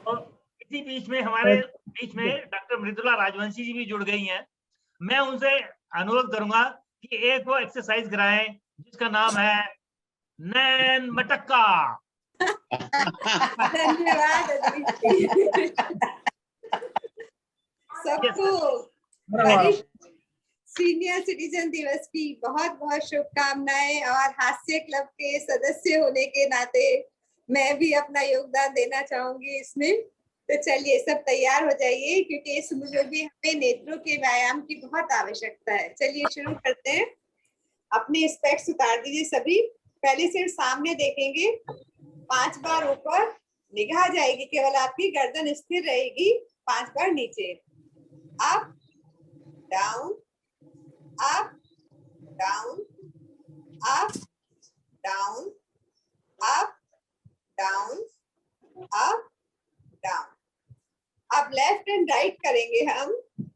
और इसी बीच में हमारे बीच में डॉक्टर मृदुला राजवंशी जी भी जुड़ गई हैं। मैं उनसे अनुरोध करूंगा कि एक वो एक्सरसाइज कराएं जिसका नाम है नैन मटक्का। धन्यवाद सबको वरिष्ठ सीनियर सिटीजन दिवस की बहुत बहुत शुभकामनाएं। और हास्य क्लब के सदस्य होने के नाते मैं भी अपना योगदान देना चाहूंगी इसमें। तो चलिए सब तैयार हो जाइए, क्योंकि इस समय भी हमें नेत्रों के व्यायाम की बहुत आवश्यकता है। चलिए शुरू करते हैं। अपने स्पेक्स उतार दीजिए सभी। पहले सिर्फ सामने देखेंगे, 5 बार ऊपर निगाह जाएगी, केवल आपकी गर्दन स्थिर रहेगी। 5 बार नीचे, up down up down up down up down up down. अब लेफ्ट एंड राइट करेंगे हम,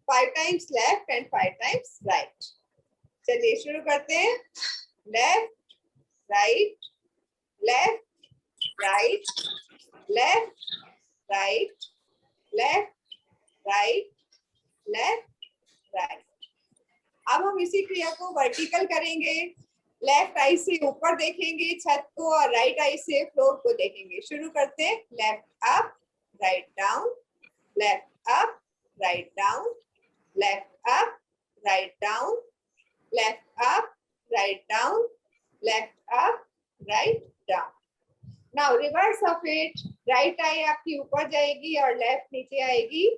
5 times left and 5 times right. चलिए शुरू करते हैं। Left right left right left right left right left right. अब हम इसी क्रिया को वर्टिकल करेंगे। लेफ्ट आई से ऊपर देखेंगे छत को, और राइट आई से फ्लोर को देखेंगे। शुरू करते हैं। Left up write down, left up write down, left up write down, left up write down, left up write down. Now reverse of it. Right I आपकी ऊपर जाएगी और लेफ्ट नीचे आएगी।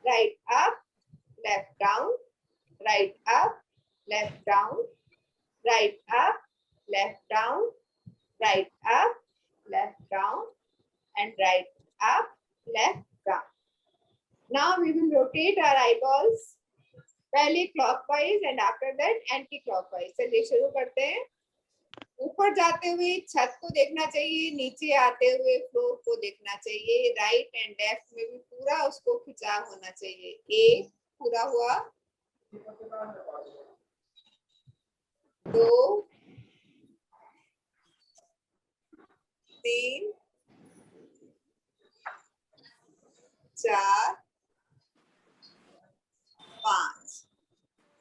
Right up left down, right up, left down, right up, left down, right up, left down, and right up, left down. Now we will rotate our eyeballs, पहले clockwise and after that anti-clockwise। चलिए शुरू करते हैं। ऊपर जाते हुए छत को देखना चाहिए, नीचे आते हुए फ्लोर को देखना चाहिए। राइट एंड लेफ्ट में भी पूरा उसको खिंचाव होना चाहिए। एक पूरा हुआ, 2 3 4 5।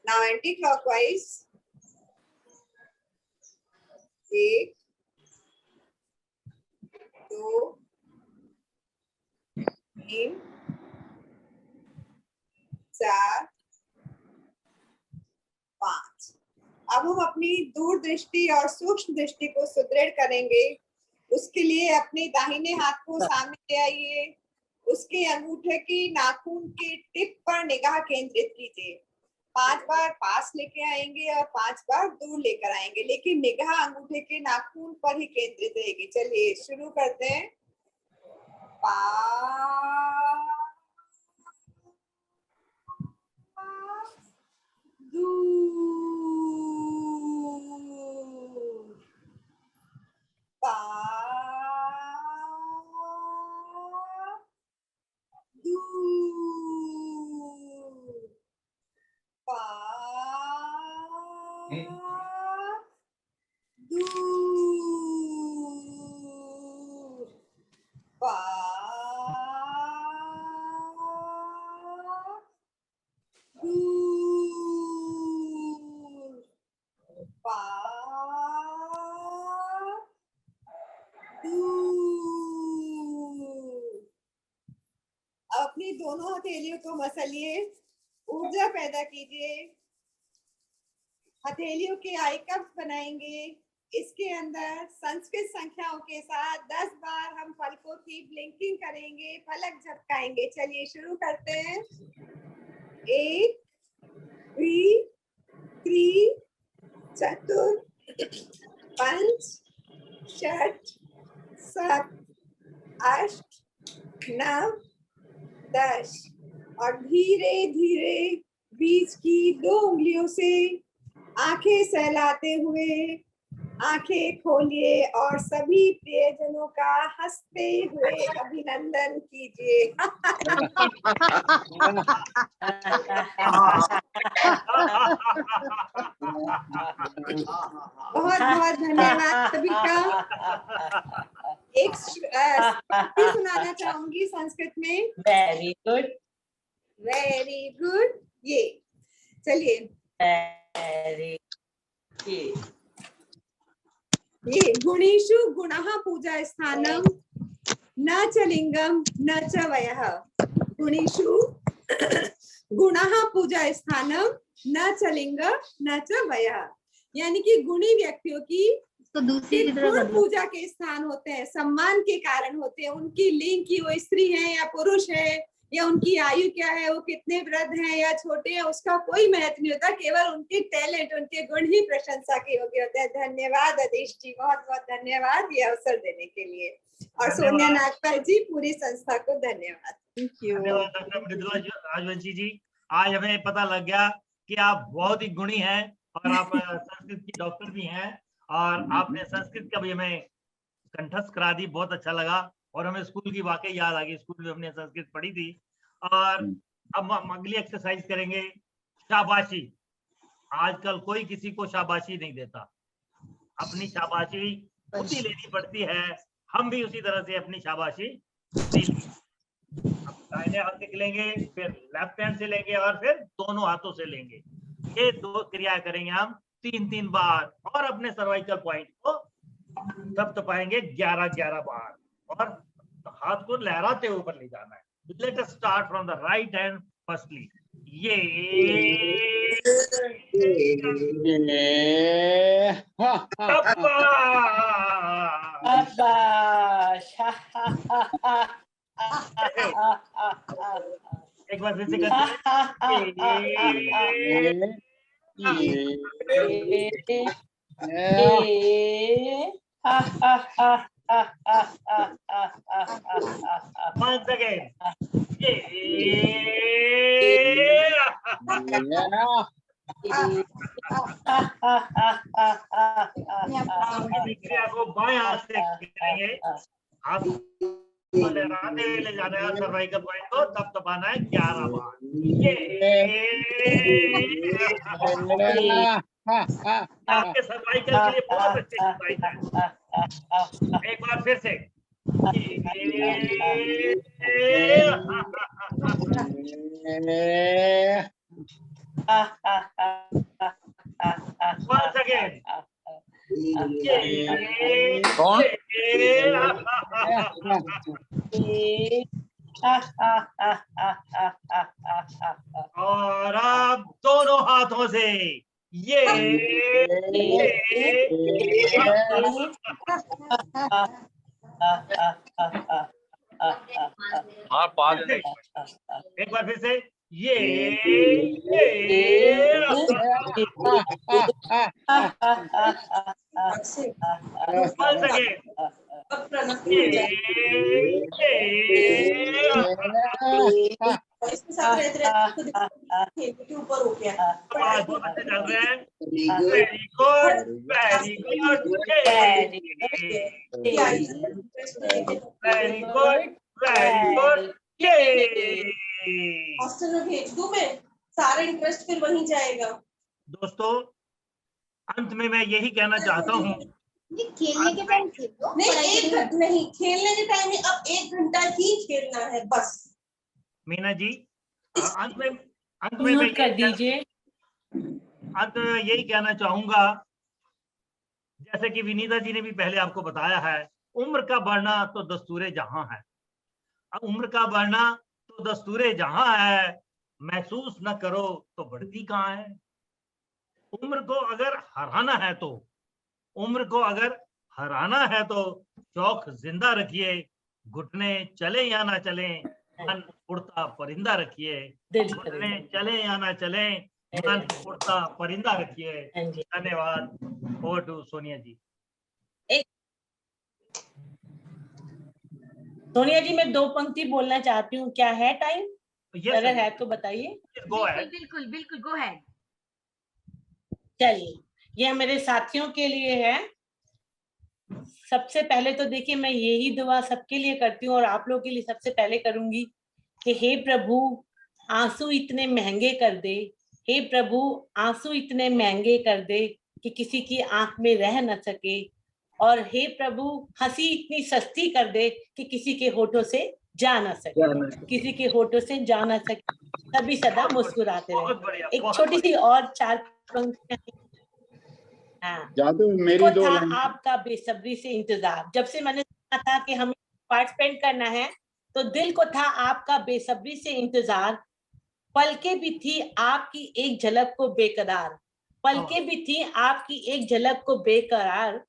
Now anti-clockwise, 1 2 3 4 5। अब हम अपनी दूरदृष्टि और सूक्ष्म दृष्टि को सुदृढ़ करेंगे। उसके लिए अपने दाहिने हाथ को सामने ले आइए। उसके अंगूठे की नाखून के टिप पर निगाह केंद्रित कीजिए। 5 बार पास लेके आएंगे और 5 बार दूर लेकर आएंगे, लेकिन निगाह अंगूठे के नाखून पर ही केंद्रित रहेगी। चलिए शुरू करते हैं। दूर पार दूर पार दूर। अपनी दोनों हथेलियों को मसलिए, ऊर्जा पैदा कीजिए। हथेलियों के आई कप्स बनाएंगे। इसके अंदर संस्कृत संख्याओं के साथ 10 बार हम पलकों की ब्लिंकिंग करेंगे, पलक झपकाएंगे। चलिए शुरू करते हैं। 1 2 3 4 5 6 7 8 9 10 और धीरे धीरे बीच की 2 उंगलियों से आंखें सहलाते हुए आंखें खोलिए और सभी प्रियजनों का हंसते हुए अभिनंदन कीजिए। बहुत बहुत धन्यवाद सभी का। एक पंक्ति सुनाना चाहूंगी संस्कृत में। Very good, very good. ये चलिए, वेरी ये गुणेषु गुणः पूजा स्थानम न च लिंगम न च वयः। गुणेषु गुणः पूजा स्थानम न च लिंग न च वयः। यानी कि गुणी व्यक्तियों की तो दूसरी गुण पूजा के स्थान होते हैं, सम्मान के कारण होते हैं। उनकी लिंग की वो स्त्री है या पुरुष है, या उनकी आयु क्या है, वो कितने वृद्ध हैं या छोटे हैं, उसका कोई महत्व नहीं होता। केवल उनके टैलेंट, उनके गुण ही प्रशंसा के योग्य होते हैं। धन्यवाद आदेश जी, बहुत बहुत धन्यवाद ये अवसर देने के लिए। और सोनिया नागपाल जी, पूरी संस्था को धन्यवाद। Thank you. धन्यवाद डॉक्टर मृदुला राजवंशी जी। आज हमें पता लग गया कि आप बहुत ही गुणी हैं और आप संस्कृत की डॉक्टर भी हैं, और आपने संस्कृत का भी हमें कंठस्थ करा दी। बहुत अच्छा लगा और हमें स्कूल की वाकई याद आ गई। स्कूल में हमने संस्कृत पढ़ी थी। और अब हम अगली एक्सरसाइज करेंगे, शाबाशी। आजकल कोई किसी को शाबाशी नहीं देता, अपनी शाबाशी उसी लेनी पड़ती है। हम भी उसी तरह से अपनी शाबाशी दाहिने हाथ से लेंगे, फिर लेफ्ट हैंड से लेंगे और फिर दोनों हाथों से लेंगे। ये 2 क्रिया करेंगे हम 3-3 बार, और अपने सर्वाइकल पॉइंट को थपथपाएंगे 11-11 बार, और हाथ को लहराते ऊपर ले जाना है। Let us start from the right hand firstly. ये एक बार फिर से करते once again. क्रिया को बाएं हाथ से करेंगे, हाथ को लहराते हुए ले जाना है, सर्वाइकल पॉइंट को तब दबाना है 11 बार। आपके सर्वाइकल के लिए बहुत अच्छी एक्सरसाइज है। एक बार फिर से once again. और अब दोनों हाथों से ये एक बार फिर से ये once again. Very good, very good, very good, very good. Hostel में भेज दूं मैं, सारा इंटरेस्ट फिर वहीं जाएगा। दोस्तों, अंत में मैं यही कहना चाहता हूँ, ये खेलने के टाइम खेल लो। नहीं खेलने के टाइम में अब 1 घंटा ही खेलना है बस। मीना जी, अंत में मैं म्यूट कर दीजिए। अंत में यही कहना चाहूंगा, जैसे कि विनीता जी ने भी पहले आपको बताया है, उम्र का बढ़ना तो दस्तूरे जहां है। अब उम्र का बढ़ना तो दस्तूरे जहां है, महसूस न करो तो बढ़ती कहाँ है। उम्र को अगर हराना है तो, उम्र को अगर हराना है तो शौक जिंदा रखिए, घुटने चले या ना चले, मन उड़ता परिंदा रखिए। घुटने चले या ना चले, मन उड़ता परिंदा रखिए। धन्यवाद। ओवर टू सोनिया जी। सोनिया जी, मैं 2 पंक्ति बोलना चाहती हूँ, क्या है टाइम? Yes, अगर है तो बताइए। बिल्कुल बिल्कुल, गो अहेड। चलिए, ये मेरे साथियों के लिए है। सबसे पहले तो देखिए, मैं यही दुआ सबके लिए करती हूँ और आप लोगों के लिए सबसे पहले करूंगी कि हे प्रभु, आंसू इतने महंगे कर दे, हे प्रभु आंसू इतने महंगे कर दे कि किसी की आंख में रह न सके, और हे प्रभु हंसी इतनी सस्ती कर दे कि किसी के होठों से जा न सके, किसी के होठों से जा न सके, सभी सदा मुस्कुराते रहे। एक छोटी सी और 4 पंक्तियां। जादू मेरी 2 था लाइन। आपका बेसब्री से इंतजार। जब से मैंने सुना था कि हमें पार्टिसिपेट करना है, तो दिल को था आपका बेसब्री से इंतजार। पलके भी थी आपकी एक झलक को बेकरार, पलके भी थी आपकी एक झलक को बेकरार।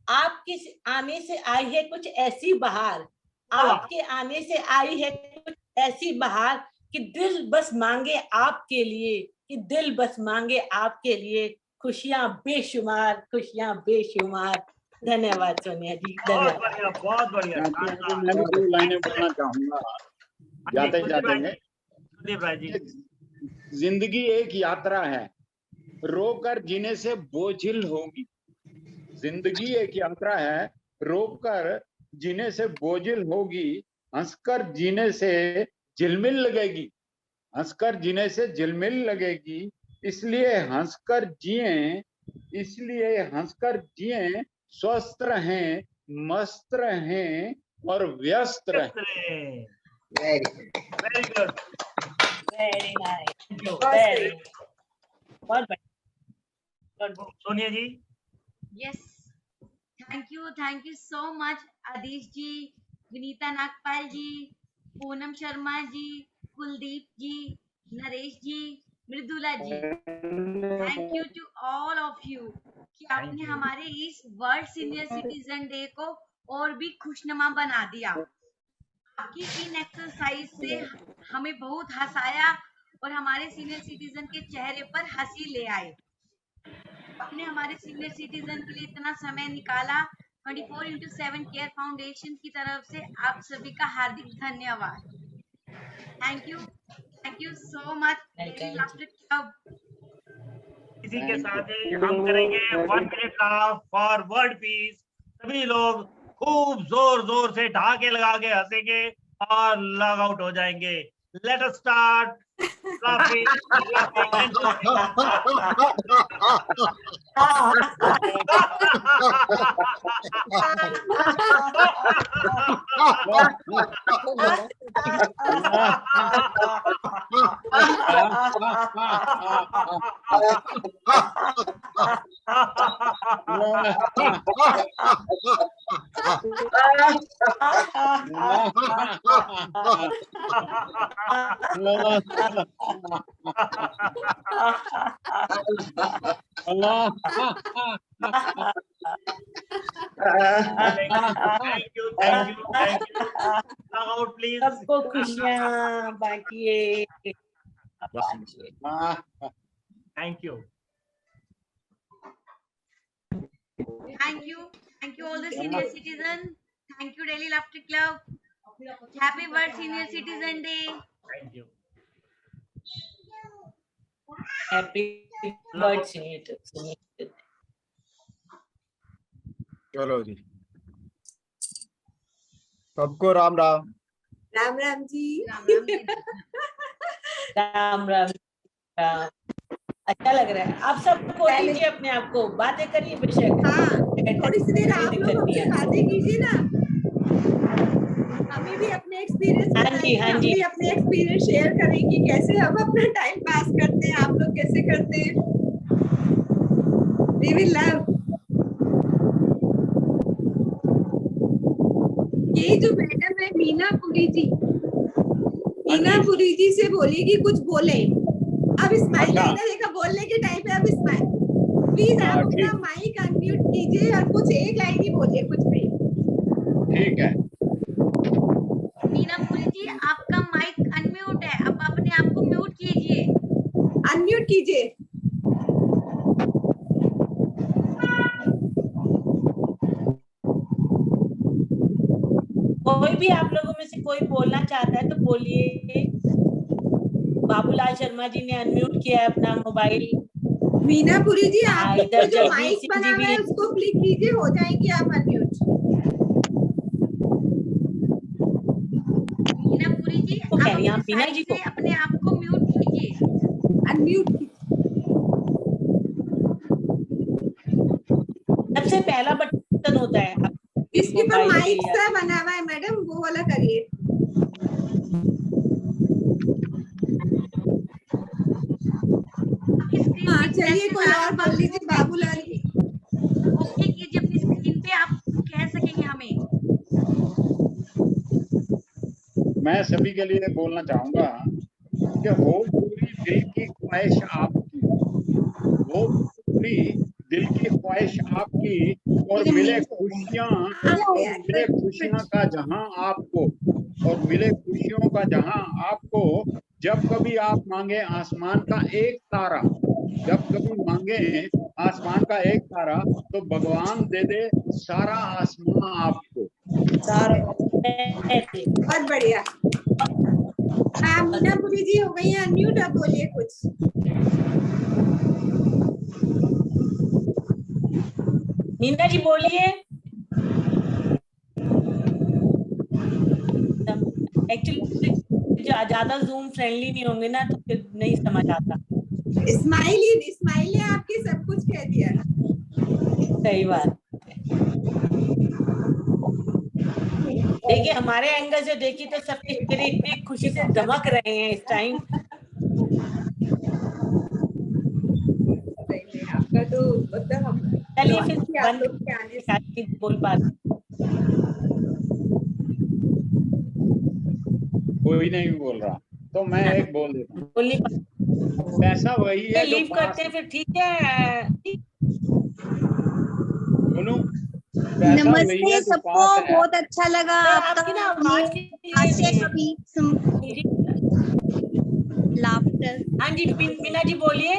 आपके आने से आई है कुछ ऐसी बहार, आपके आने से आई है कुछ ऐसी बहार कि दिल बस मांगे आपके लिए, कि दिल बस मांगे आपके लिए, खुशियां बेशुमार, खुशियां बेशुमार। धन्यवाद सोनिया जी, बहुत बढ़िया, बहुत बढ़िया। मैं भी 2 लाइनें बोलना चाहूंगा जाते जाते में। जिंदगी एक यात्रा है, रोकर जीने से बोझिल होगी। जिंदगी एक यात्रा है, रोकर जीने से बोझिल होगी, हंसकर जीने से झिलमिल लगेगी, हंसकर जीने से झिलमिल लगेगी। इसलिए हंसकर जिए, इसलिए हंसकर जिए, स्वस्थ रहें, मस्त रहें और व्यस्त रहें। वेरी गुड, वेरी नाइस, बहुत बढ़िया। Sonia ji. Yes, thank you so much Adish ji, Vineeta Nagpal ji, Poonam Sharma ji, Kuldeep ji, Naresh ji, Mridula ji. Thank you to all of you कि आपने हमारे इस वर्ल्ड सीनियर सिटीजन डे को और भी खुशनुमा बना दिया। आपकी इन एक्सरसाइज से हमें बहुत हंसाया और हमारे सीनियर सिटीजन के चेहरे पर हंसी ले आए। आपने हमारे सीनियर सिटीजन के लिए इतना समय निकाला। 24x7 केयर फाउंडेशन की तरफ से आप सभी का हार्दिक धन्यवाद। Thank you so much. इसी के साथ ही हम करेंगे 1 मिनट फॉर वर्ल्ड पीस। सभी लोग खूब जोर जोर से ढाके लगा के हंसेंगे और लॉग आउट हो जाएंगे। Let us start clapping. Thank you. Log out, please. सबको खुशियां बांटिए। Thank you. Thank you all the senior citizens. Thank you Delhi Laughter Club. Happy World Senior Citizen Day. Thank you. Happy World Senior Citizen Day. चलो जी, सबको राम राम। राम राम जी। राम राम। राम राम। अच्छा लग रहा है। आप सब खोल लीजिए अपने आप को, बातें करिए बेशक। हाँ, थोड़ी सी देर आप लोग हमसे बातें कीजिए ना, हमें भी अपने एक्सपीरियंस बताइए, हम भी अपने एक्सपीरियंस शेयर करें कि कैसे हम अपना टाइम पास करते हैं, आप लोग कैसे करते हैं। We will love। ये जो मैडम है मीना पुरी जी, मीना पुरी जी से बोलिए कि कुछ बोले। अब स्माइल आएगा देखा बोलने के टाइम पे, अब स्माइल प्लीज आप अपना माइक अनम्यूट कीजिए और कुछ एक लाइन ही बोलिए, कुछ भी। ठीक है। मीना पुरी जी, आपका माइक अनम्यूट है, अब अपने आप को म्यूट कीजिए। अनम्यूट कीजिए। कोई भी आप लोगों में से कोई बोलना चाहता है तो बोलिए। बाबूलाल शर्मा जी ने अनम्यूट किया है अपना मोबाइल। मीना पुरी जी, आपके इधर जो जगदीश माइक सिंह बना जी हुआ भी है उसको क्लिक कीजिए, हो जाएंगे आप अनम्यूट। मीना पुरी जी, तो आप कह रही हैं अपने आप मीना साइड जी से को। अपने आप को म्यूट कीजिए। अनम्यूट सबसे पहला बटन होता है इसके पर मोबाइल माइक के। सा बना हुआ है मैडम, वो वाला करिए। हाँ चलिए, कोई और बोल लीजिए। बाबूलाल जी ओके कीजिए अपनी स्क्रीन पे, आप कह सकेंगे हमें। मैं सभी के लिए बोलना चाहूंगा कि हो पूरी दिल की ख्वाहिश आपकी, हो पूरी दिल की ख्वाहिश आपकी, और मिले खुशियां का जहां आपको, और मिले खुशियों का जहां आपको। जब कभी आप मांगे आसमान का एक तारा, जब कभी मांगे आसमान का एक तारा, तो भगवान दे दे सारा आसमान आपको। बहुत बढ़िया। हाँ मीना पुरी जी हो गई है अनम्यूट, अब बोलिए कुछ। मीना जी बोलिए। एक्चुअली ज्यादा जूम फ्रेंडली नहीं होंगे ना तो फिर नहीं समझ आता। स्माइल आपके सब कुछ कह दिया। सही बात। देखिए हमारे एंगल से देखिए तो सबके चेहरे इतने खुशी से दमक रहे हैं इस टाइम। आपका तो मतलब चलिए फिर आप लोग के आने से बोल पाते। कोई नहीं बोल रहा तो मैं एक बोल देता हूँ। बोलनी पैसा वही है जो लीव करते हैं फिर, ठीक है। बोलूं, पैसा वही नमस्ते है जो सबको, पास है। बहुत अच्छा लगा आपकी ना आवाज हास्य कभी लाफ्टर। हाँ जी मीना जी बोलिए।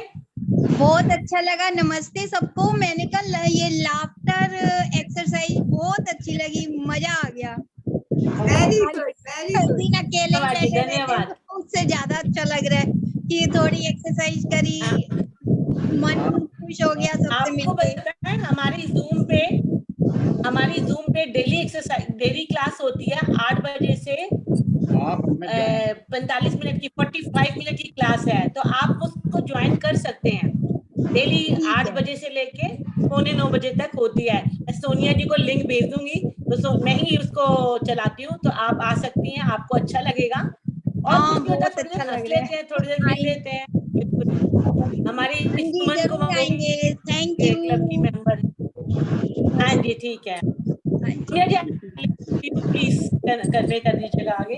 बहुत अच्छा लगा, नमस्ते सबको। मैंने कल ये लाफ्टर एक्सरसाइज बहुत अच्छी लगी, मजा आ गया। Very good very good. अकेले बैठे रहते हैं तो उससे ज्यादा अच्छा लग रहा है कि थोड़ी एक्सरसाइज करी, मन खुश हो गया सबसे मिलके। आपको हमारी जूम पे डेली एक्सरसाइज डेली क्लास होती है 8 बजे से 45 मिनट की 45 मिनट की क्लास है, तो आप उसको ज्वाइन कर सकते हैं। डेली 8 बजे से लेके 8:45 बजे तक होती है। मैं सोनिया जी को लिंक भेज दूंगी, तो मैं ही उसको चलाती हूँ, तो आप आ सकती हैं, आपको अच्छा लगेगा। और कुछ नहीं होता, थोड़ी देर हंस लेते हैं, थोड़ी देर मिल लेते हैं। हमारी सुमन को आएंगे। थैंक यू क्लब की मेंबर। हाँ जी ठीक है, प्लीज करवे कर दीजिएगा आगे।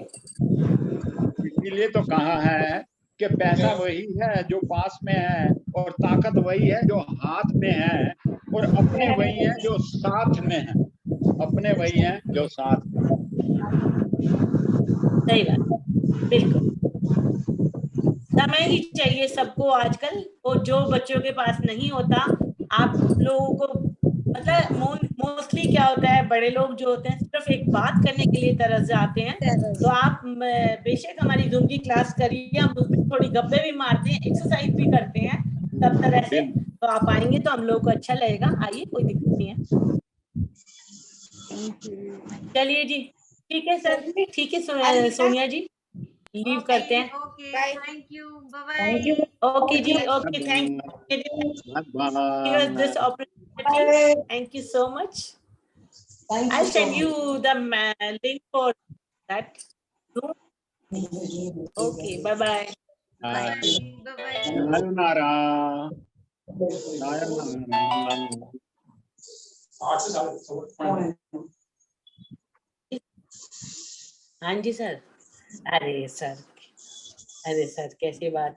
इसीलिए तो कहा है कि पैसा वही है जो पास में है, और ताकत वही है जो हाथ में है, और अपने वही है जो साथ में है, अपने वही है जो साथ में। सही बात, बिल्कुल। समय ही चाहिए सबको आजकल, और जो बच्चों के पास नहीं होता, आप लोगों को मतलब मोस्टली क्या होता है, बड़े लोग जो होते हैं सिर्फ एक बात करने के लिए तरस जाते हैं। तो आप बेशक हमारी जूम की क्लास करिए, हम उसमें थोड़ी गप्पे भी मारते हैं, एक्सरसाइज भी करते हैं सब तरह से। तो आप आएंगे तो हम लोगों को अच्छा लगेगा, आइए, कोई दिक्कत नहीं है। चलिए जी ठीक है सर, ठीक है सोनिया जी, लीव करते हैं। Okay, Bye. thank you. Bye bye. Thank you. Okay, ji. Okay, thank you. Give us this opportunity. Thank you so much. I'll send you the link for that. Okay, bye bye. Bye bye. sayonara. Sayonara. हाँ जी सर। अरे सर कैसी बात